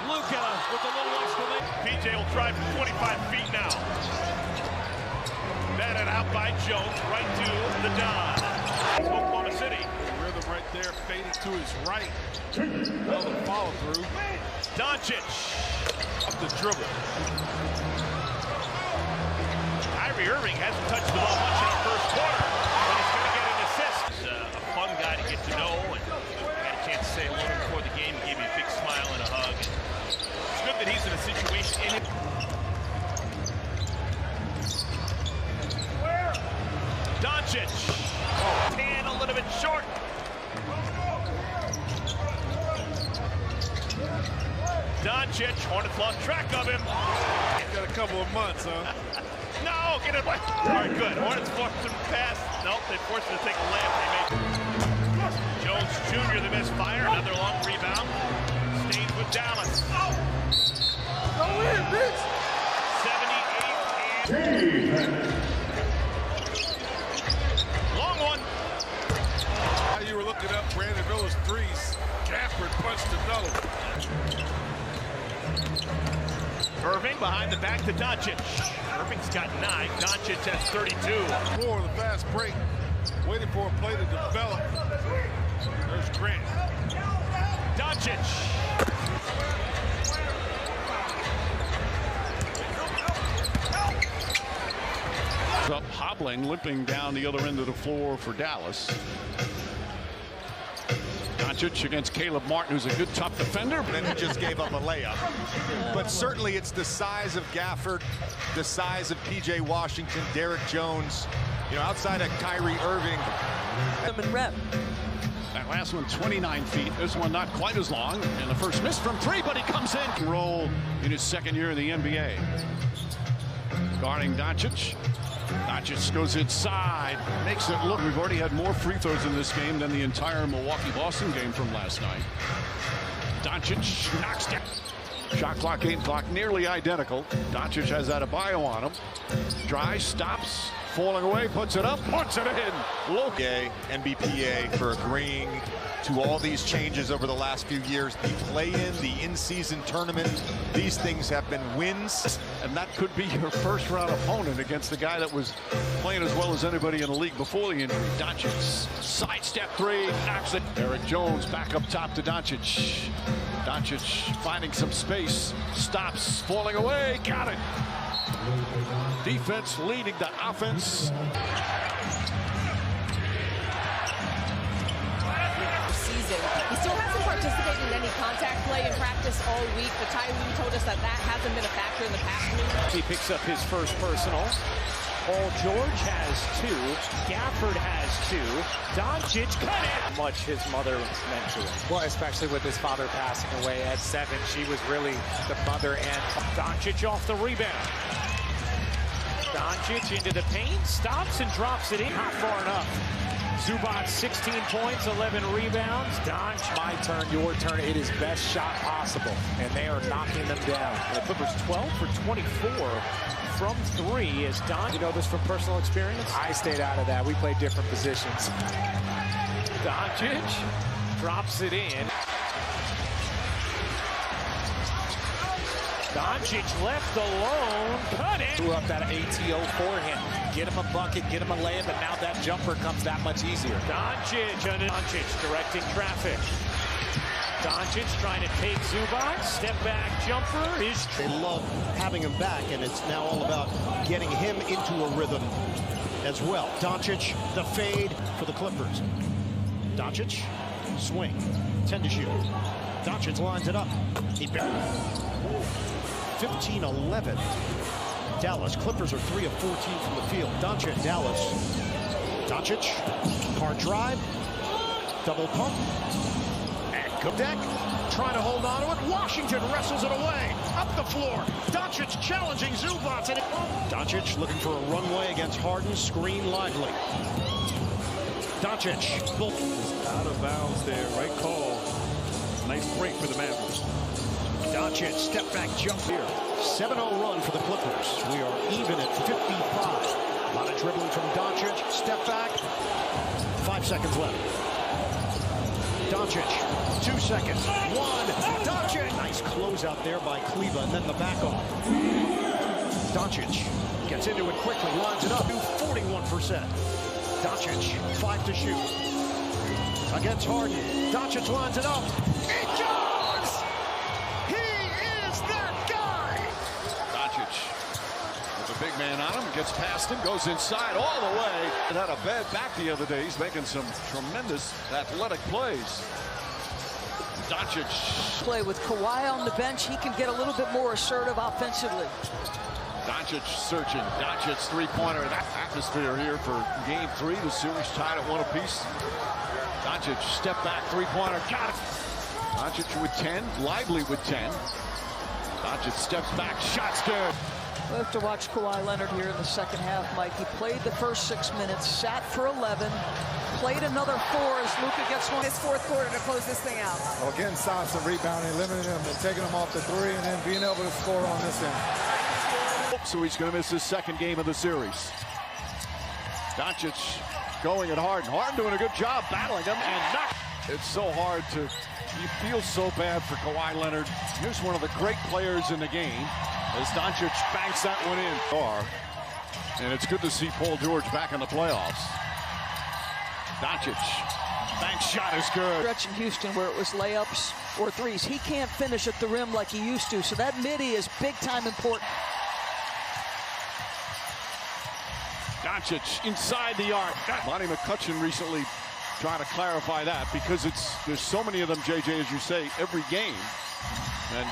Luka with a little exclamation. PJ will try from 25 feet now. Batted out by Jones, right to the Don. Oklahoma City. Rhythm right there, fading to his right. Another follow through. Doncic. Up the dribble. Kyrie Irving hasn't touched the ball much in the first quarter, but he's going to get an assist. He's a fun guy to get to know, and I got a chance to say hello before the game. He gave me a big smile and a hug. It's good that he's in a situation in it. Doncic. And a little bit short. Doncic, Hornets lost track of him. Got a couple of months, huh? No, get it away. All right, good. Hornets forced him to pass. Nope, they forced him to take a layup. They made Jones Jr. the misfire. Another long rebound. Stays with Dallas. Go in, bitch. 78 and... Long one. You were looking up Brandon Miller's threes. Gafford punched another. Irving behind the back to Doncic. Irving's got 9. Doncic has 32. For the fast break. Waiting for a play to develop. There's Grant. Doncic. Up hobbling, limping down the other end of the floor for Dallas. Doncic against Caleb Martin, who's a good tough defender. Then he just gave up a layup. But certainly it's the size of Gafford, the size of P.J. Washington, Derek Jones, you know, outside of Kyrie Irving. That last one, 29 feet. This one not quite as long. And the first miss from 3, but he comes in. Roll in his 2nd year in the NBA. Guarding Doncic. Doncic goes inside, makes it look. We've already had more free throws in this game than the entire Milwaukee-Boston game from last night. Doncic knocks down. Shot clock, game clock, nearly identical. Doncic has Adebayo on him. Drives, stops, falling away, puts it up, puts it in. Luka, NBPA, for agreeing to all these changes over the last few years. The play-in, the in-season tournament, these things have been wins. And that could be your first-round opponent against the guy that was playing as well as anybody in the league before the injury. Doncic, sidestep 3, knocks it. Derek Jones back up top to Doncic. Doncic finding some space, stops, falling away, got it. Defense leading the offense. He still hasn't participated in any contact play in practice all week, but Tyree told us that hasn't been a factor in the past week. He picks up his first personal. Paul George has 2. Gafford has 2. Doncic cut it. Much his mother meant to him. Well, especially with his father passing away at 7. She was really the mother and... Doncic off the rebound. Doncic into the paint, stops and drops it in. Not far enough. Zubac 16 points, 11 rebounds. Doncic, my turn, your turn. It is best shot possible, and they are knocking them down. The Clippers 12 for 24 from three as Don. You know this from personal experience? I stayed out of that. We played different positions. Doncic drops it in. Doncic left alone. Cut it. Threw up that ATO for him. Get him a bucket, get him a layup, and now that jumper comes that much easier. Doncic directing traffic. Doncic trying to take Zubac. Step back jumper is true. They love having him back, and it's now all about getting him into a rhythm as well. Doncic, the fade for the Clippers. Doncic, swing, 10 to shoot. Doncic lines it up. He 15-11. Dallas. Clippers are 3 of 14 from the field. Doncic, Dallas. Doncic, hard drive, double pump, and go deck. Trying to hold on to it. Washington wrestles it away. Up the floor. Doncic challenging Zubac. Doncic looking for a runway against Harden. Screen lively. Doncic. Out of bounds there. Right call. Nice break for the Mavs. Doncic, step back jump here. 7-0 run for the Clippers. We are even at 55. A lot of dribbling from Doncic. Step back. 5 seconds left. Doncic, 2 seconds. 1. Doncic. Nice close out there by Kleba, and then the back off. Doncic gets into it quickly, lines it up. 41%. Doncic, 5 to shoot. Against Harden. Doncic lines it up. It goes! He is their guy! Doncic with a big man on him, gets past him, goes inside all the way. And had a bad back the other day. He's making some tremendous athletic plays. Doncic. Play with Kawhi on the bench, he can get a little bit more assertive offensively. Doncic searching. Doncic three-pointer. That atmosphere here for game 3. The series tied at 1 apiece. Doncic step back three-pointer. Got it. Doncic with 10. Lively with 10. Doncic steps back. Shot's good. We'll have to watch Kawhi Leonard here in the second half, Mike. He played the first 6 minutes, sat for 11, played another 4 as Luka gets one. This fourth quarter to close this thing out. Well, getting stops and rebounding, limiting him, and taking him off the 3, and then being able to score on this end. So he's going to miss his second game of the series. Doncic going at Harden. Harden doing a good job battling him and not. It's so hard to, you feel so bad for Kawhi Leonard. Here's one of the great players in the game as Doncic banks that one in. And it's good to see Paul George back in the playoffs. Doncic, bank shot is good. Stretch in Houston where it was layups or threes. He can't finish at the rim like he used to, so that midi is big time important. Doncic inside the arc. Monty McCutcheon recently trying to clarify that because there's so many of them, JJ, as you say, every game. And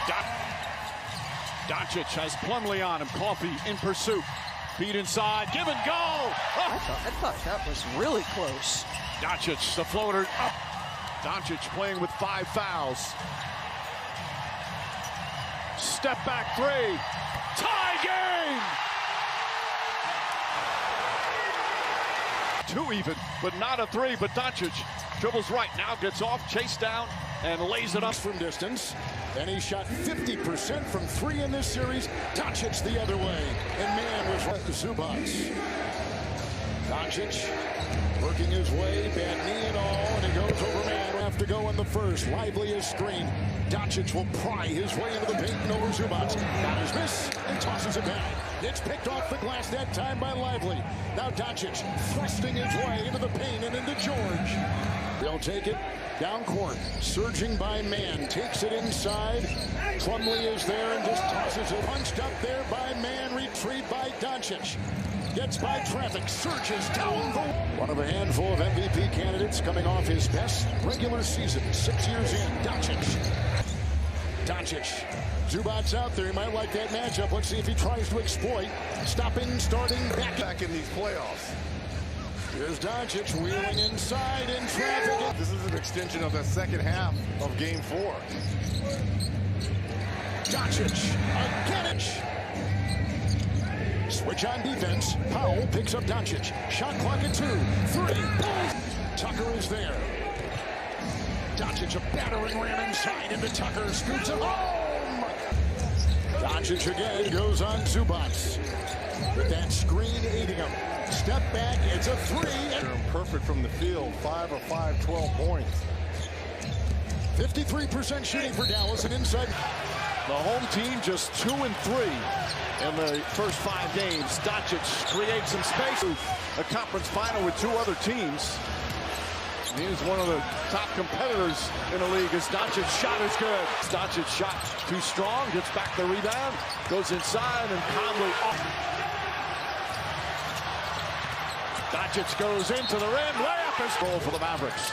Doncic has Plumlee on him. Coffee in pursuit. Feet inside. Give and go. Oh. I thought that was really close. Doncic, the floater up. Doncic playing with 5 fouls. Step back 3. Tie game. 2 even, but not a 3. But Doncic dribbles right now, gets off, chased down, and lays it up from distance. And he shot 50% from 3 in this series. Doncic the other way. And man was right to Zubac. Doncic working his way, bad knee and all, and he goes over man. Have to go in the first. Lively is screen. Doncic will pry his way into the paint and over Zubac. Got his miss and tosses it back. It's picked off the glass that time by Lively. Now Doncic thrusting his way into the paint and into George. They'll take it down court. Surging by Man. Takes it inside. Plumlee is there and just tosses it. Punched up there by Man. Retrieved by Doncic. Gets by traffic. Surges down the... One of a handful of MVP candidates coming off his best regular season. 6 years in. Doncic. Zubac's out there. He might like that matchup. Let's see if he tries to exploit. Stopping, starting, back in these playoffs. Here's Doncic wheeling inside in traffic. This is an extension of the second half of game 4. Doncic again. Switch on defense. Powell picks up Doncic. Shot clock at 2. 3. Tucker is there. Doncic a battering ram inside into Tucker. Scoots it home. Doncic again goes on Zubac. with that screen aiding him. Step back, it's a three. Perfect from the field, 5 of 5, 12 points. 53% shooting for Dallas and inside. The home team just 2 and 3 in the first 5 games. Doncic creates some space. A conference final with 2 other teams. He is one of the top competitors in the league. His Doncic shot is good. Doncic shot too strong, gets back the rebound, goes inside, and Conley off. Doncic goes into the rim. Layup is goal for the Mavericks.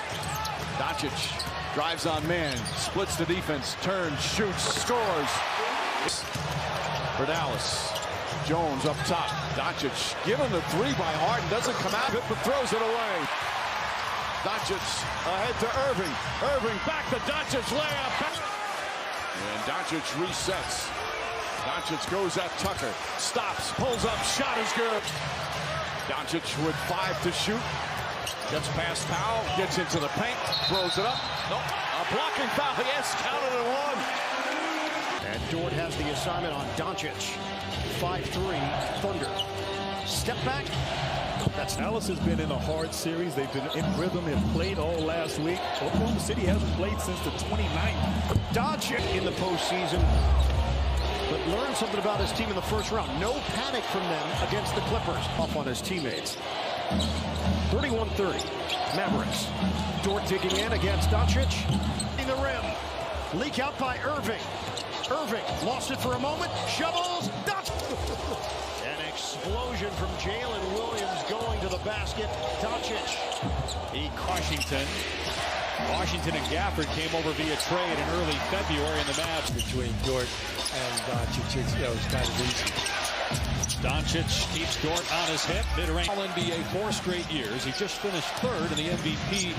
Doncic drives on man, splits the defense, turns, shoots, scores. For Dallas, Jones up top. Doncic given the 3 by Harden, doesn't come out, but throws it away. Doncic ahead to Irving. Irving back to Doncic layup. And Doncic resets. Doncic goes at Tucker. Stops, pulls up, shot is good. Doncic with 5 to shoot. Gets past Powell, gets into the paint, throws it up. Nope, a blocking foul, yes, counted at 1. And Dort has the assignment on Doncic. 5-3, Thunder. Step back. Dallas has been in a hard series. They've been in rhythm and played all last week. Oklahoma City hasn't played since the 29th. Doncic in the postseason, but learned something about his team in the first round. No panic from them against the Clippers. Off on his teammates. 31-30, Mavericks. Dort digging in against Doncic. In the rim. Leak out by Irving. Irving lost it for a moment. Shovels. An explosion from Jalen Williams going to the basket. Doncic. Washington and Gafford came over via trade in early February in the Mavs. Between Dort and Doncic, it's kind of easy. Doncic keeps Dort on his hip. Mid-range All-NBA 4 straight years. He just finished 3rd in the MVP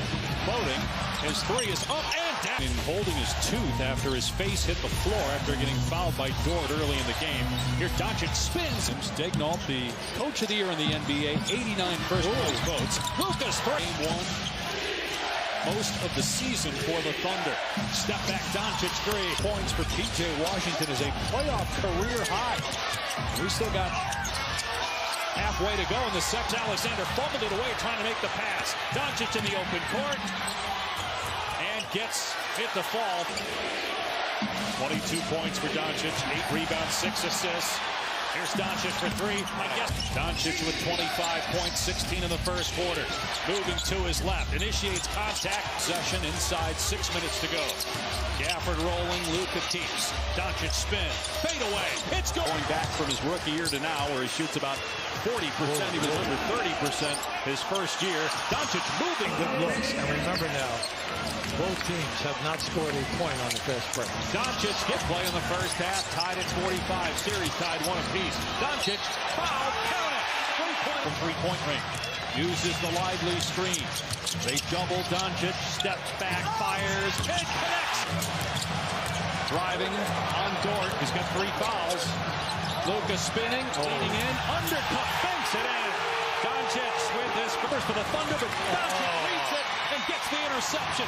voting. His 3 is up and down. And holding his tooth after his face hit the floor after getting fouled by Dort early in the game. Here Doncic spins. Daignault, the coach of the year in the NBA, 89 first place votes. Luka's 3. Game 1. Most of the season for the Thunder. Step back, Doncic 3 points for P.J. Washington is a playoff career high. We still got halfway to go in the second. Alexander fumbled it away trying to make the pass. Doncic in the open court and gets it to fall. 22 points for Doncic, 8 rebounds, 6 assists. Here's Doncic for 3. I guess Doncic with 25 points, 16 in the first quarter. Moving to his left, initiates contact. Possession inside, 6 minutes to go. Gafford rolling, Luka keeps. Doncic spin, fade away. It's going back from his rookie year to now, where he shoots about 40%. He was under 30% his first year. Doncic moving. Good looks. And remember now, both teams have not scored a point on the fast break. Doncic get play in the first half, tied at 45. Series tied 1 apiece. Doncic, foul, count it. 3-point from three-point ring. Uses the lively screen. They double Doncic, steps back, fires, and connects. Driving on Dort. He's got 3 fouls. Luka spinning, leaning in, undercut, banks it in. Doncic with his first for the Thunder, but Doncic reads it and gets the interception.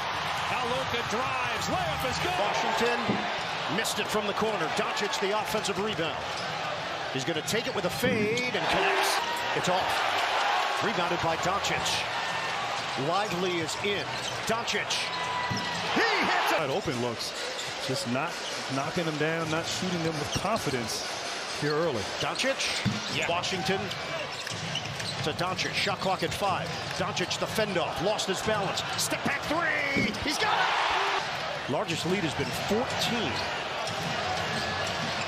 Now Luka drives, layup is good. Washington missed it from the corner. Doncic the offensive rebound. He's going to take it with a fade and connects. It's off. Rebounded by Doncic. Lively is in. Doncic. He hits it. Open looks. Just not knocking them down, not shooting them with confidence here early. Doncic. Yeah. Washington to Doncic. Shot clock at 5. Doncic the fend off. Lost his balance. Step back 3. He's got it. Largest lead has been 14.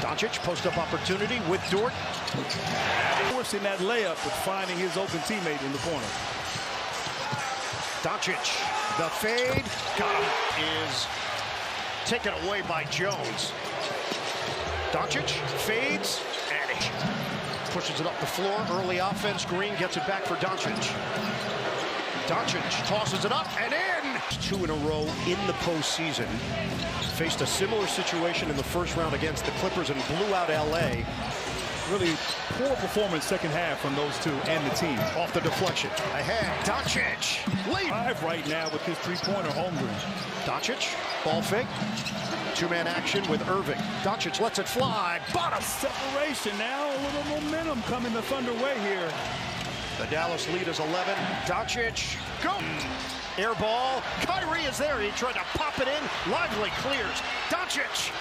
Doncic post-up opportunity with Dort. Forcing that layup, but finding his open teammate in the corner. Doncic, the fade, got him, is taken away by Jones. Doncic fades, and he pushes it up the floor. Early offense, Green gets it back for Doncic. Doncic tosses it up and in. 2 in a row in the postseason. Faced a similar situation in the first round against the Clippers and blew out LA. Really poor performance second half from those two and the team. Off the deflection. Ahead. Doncic. Lead. 5 right now with his three-pointer home run. Doncic. Ball fake. Two-man action with Irving. Doncic lets it fly. Bottom. Separation now. A little momentum coming the Thunder way here. The Dallas lead is 11. Doncic. Go. Air ball. Kyrie is there. He tried to pop it in. Lively clears. Doncic.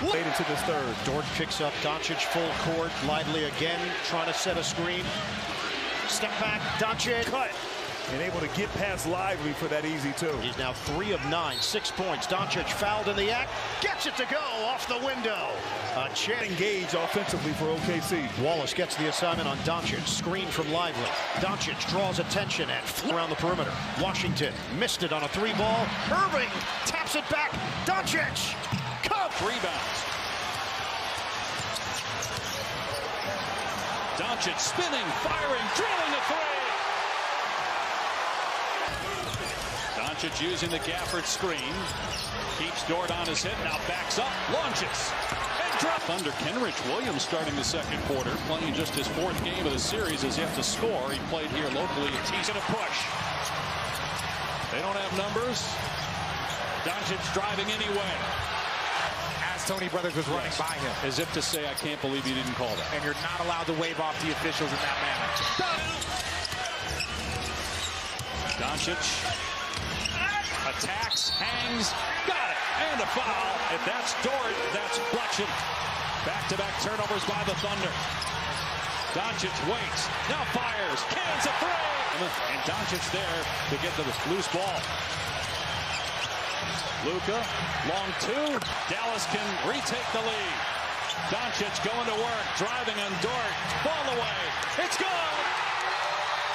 Late into this third. Dort picks up Doncic full court. Lively again, trying to set a screen. Step back, Doncic. Cut. And able to get past Lively for that easy two. He's now 3 of 9, 6 points. Doncic fouled in the act. Gets it to go off the window. A chance. Engage offensively for OKC. Wallace gets the assignment on Doncic. Screen from Lively. Doncic draws attention and around the perimeter. Washington missed it on a 3-ball. Irving taps it back. Doncic. Rebounds. Doncic spinning, firing, drilling a three. Doncic using the Gafford screen. Keeps Dort on his hip, now backs up, launches. And drop. Thunder Kenrich Williams starting the second quarter, playing just his 4th game of the series as yet to score. He played here locally. He's going to push. They don't have numbers. Doncic driving anyway. Tony Brothers was running by him. As if to say, I can't believe you didn't call that. And you're not allowed to wave off the officials in that manner. Doncic attacks, hangs, got it, and a foul. If that's Dort, that's deflection. Back-to-back turnovers by the Thunder. Doncic waits, now fires, cans a three. And Doncic there to get the loose ball. Luka, long 2. Dallas can retake the lead. Doncic going to work, driving on Dort. Ball away. It's good.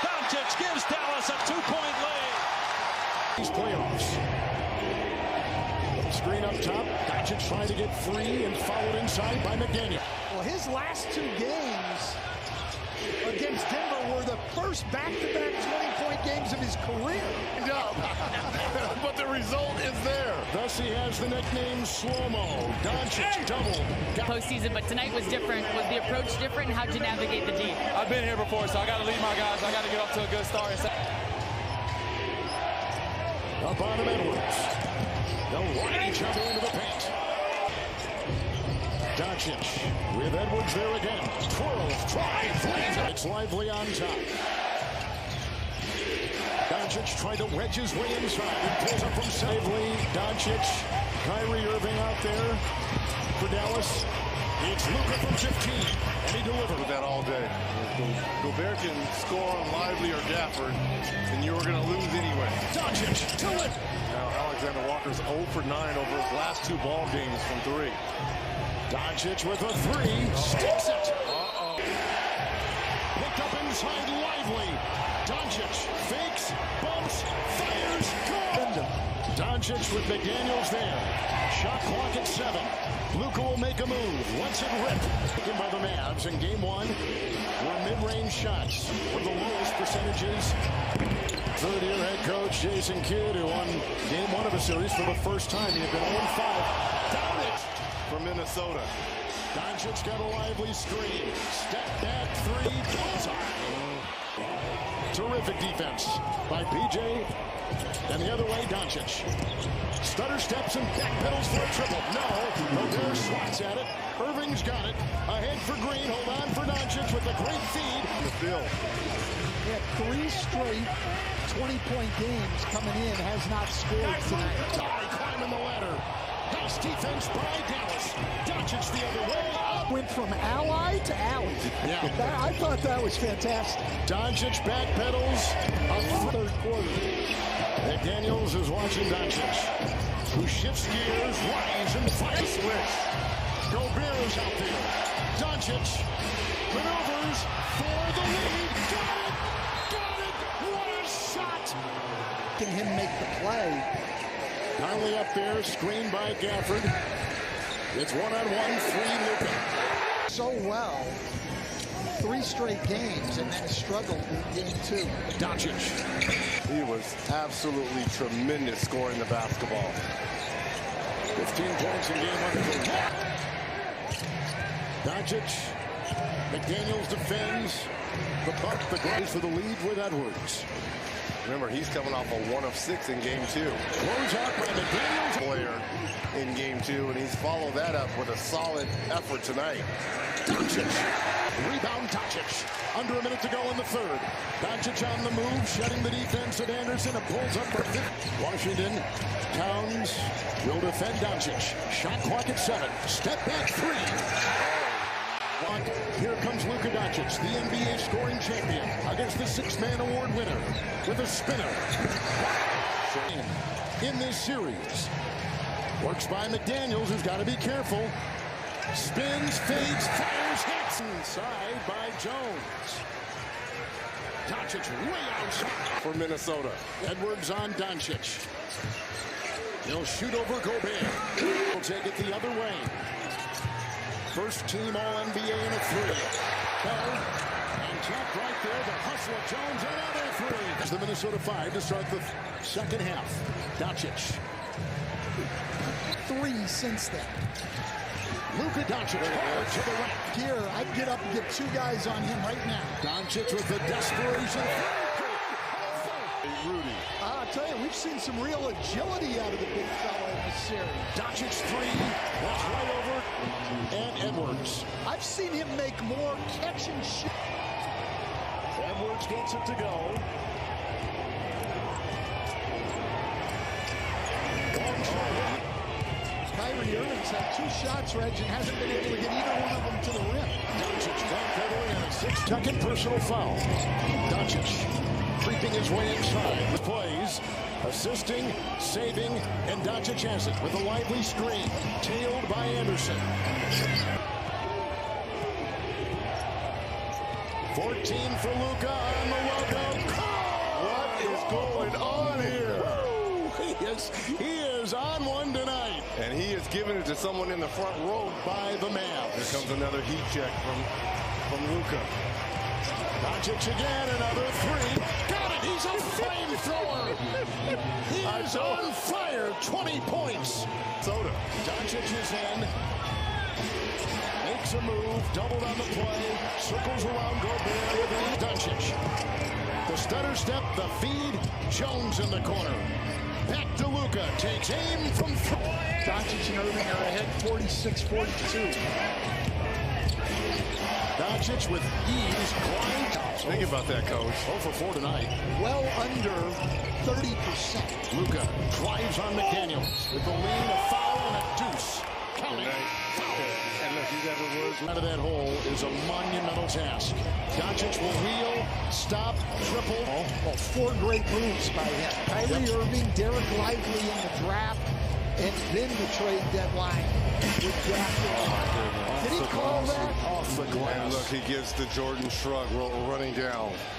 Doncic gives Dallas a 2-point lead. These playoffs. Screen up top. Doncic trying to get free and followed inside by McDaniel. Well, his last 2 games against Denver were the first back-to-back 20-point games of his career. But the result is there. Thus he has the nickname Slow-Mo. Doncic double. Postseason, but tonight was different. Was the approach different? How'd you navigate the D? I've been here before, so I got to lead my guys. I got to get off to a good start. Up on him, Edwards. They'll ride each other into the paint. Doncic with Edwards there again. 12, try, 3. It's Lively on top. Doncic tried to wedge his way inside and pulls up from Lively. Doncic, Kyrie Irving out there for Dallas. It's Luka from 15, and he delivered. With that all day. Gobert can score on Lively or Gafford, and you were going to lose anyway. Doncic to it. Now Alexander Walker's 0 for 9 over his last 2 ball games from 3. Doncic with a 3, sticks it. Picked up inside Lively. Doncic fakes, bumps, fires, good. Doncic with McDaniels there. Shot clock at 7. Luka will make a move. Lets it rip. Taken by the Mavs in game 1 were mid-range shots with the lowest percentages. Third-year head coach Jason Kidd, who won game 1 of the series for the first time. He had been 0-5. Down it from Minnesota. Doncic got a lively screen. Step back 3. Bullseye. Terrific defense by PJ. And the other way, Doncic. Stutter steps and backpedals for a triple. No. Gobert swats at it. Irving's got it. Ahead for Green. Hold on for Doncic with a great feed. The field. He had 3 straight 20-point games coming in. Has not scored tonight. Climbing the ladder. Nice defense by Dallas. Doncic the other way. Up. Went from ally to alley. Yeah. I thought that was fantastic. Doncic backpedals. A third quarter. McDaniels is watching Doncic, who shifts gears, rides, and fires. Switch. Gobert is out there. Doncic maneuvers for the lead. Got it! Got it! What a shot! Can him make the play. Conley up there, screened by Gafford. It's 1-on-1, 3 Luka. So well. 3 straight games and then struggled in game 2. Doncic. He was absolutely tremendous scoring the basketball. 15 points in game 1. Doncic McDaniels defends. The buck, the goes for the lead with Edwards. Remember, he's coming off a 1 of 6 in game 2. Close out by McDaniels. Player in game 2, and he's followed that up with a solid effort tonight. Doncic. Rebound Doncic. Under a minute to go in the third. Doncic on the move, shutting the defense of Anderson and pulls up for 50. Washington. Towns will defend Doncic. Shot clock at 7. Step back 3. Here comes Luka Doncic, the NBA scoring champion, against the 6-man award winner with a spinner. In this series. Works by McDaniels, who's got to be careful. Spins, fades, fires, hits. Inside by Jones. Doncic way outside. For Minnesota. Edwards on Doncic. He'll shoot over Gobert. He'll take it the other way. First team All-NBA in a 3. And kept right there. The hustle of Jones, another 3. It's the Minnesota 5 to start the second half. Doncic. 3 since then. Luka Doncic hard to the right. Here, I'd get up and get 2 guys on him right now. Doncic with the desperation. Rudy. I'll tell you, we've seen some real agility out of the big fella in this series. Doncic 3. That's right over. And Edwards. I've seen him make more catch and shoot. Edwards gets it to go. Kyrie Irving's had 2 shots, Reg, and hasn't been able to get either one of them to the rim. Doncic backpedaling and a 6-second personal foul. Doncic creeping his way inside. The plays, assisting, saving, and Doncic has it with a lively screen, tailed by Anderson. 14 for Luka on the logo. What is going on here? He is on one tonight. And he is giving it to someone in the front row. By the Mavs. Here comes another heat check from Luka. Doncic again, another 3. Got it, he's a flamethrower. He is on fire, 20 points. Soda. Doncic is in. Makes a move, doubled on the play, circles around Gobert. Doncic. The stutter step, the feed, Jones in the corner. Back to Luka, takes aim from 3. Doncic and Irving are ahead 46-42. Doncic with ease, grind. Think about that, Coach. 0 for 4 tonight. Well under 30%. Luka drives on McDaniels with the lean, a foul, and a deuce. Counting. Foul. And look, you got the words. Out of that hole is a monumental task. Doncic will wheel, stop, triple. Well, 4 great moves by him. Kyrie Irving, Derek Lively in the draft, and then the trade deadline with Did he call that? Off the glass. And look, he gives the Jordan shrug running down.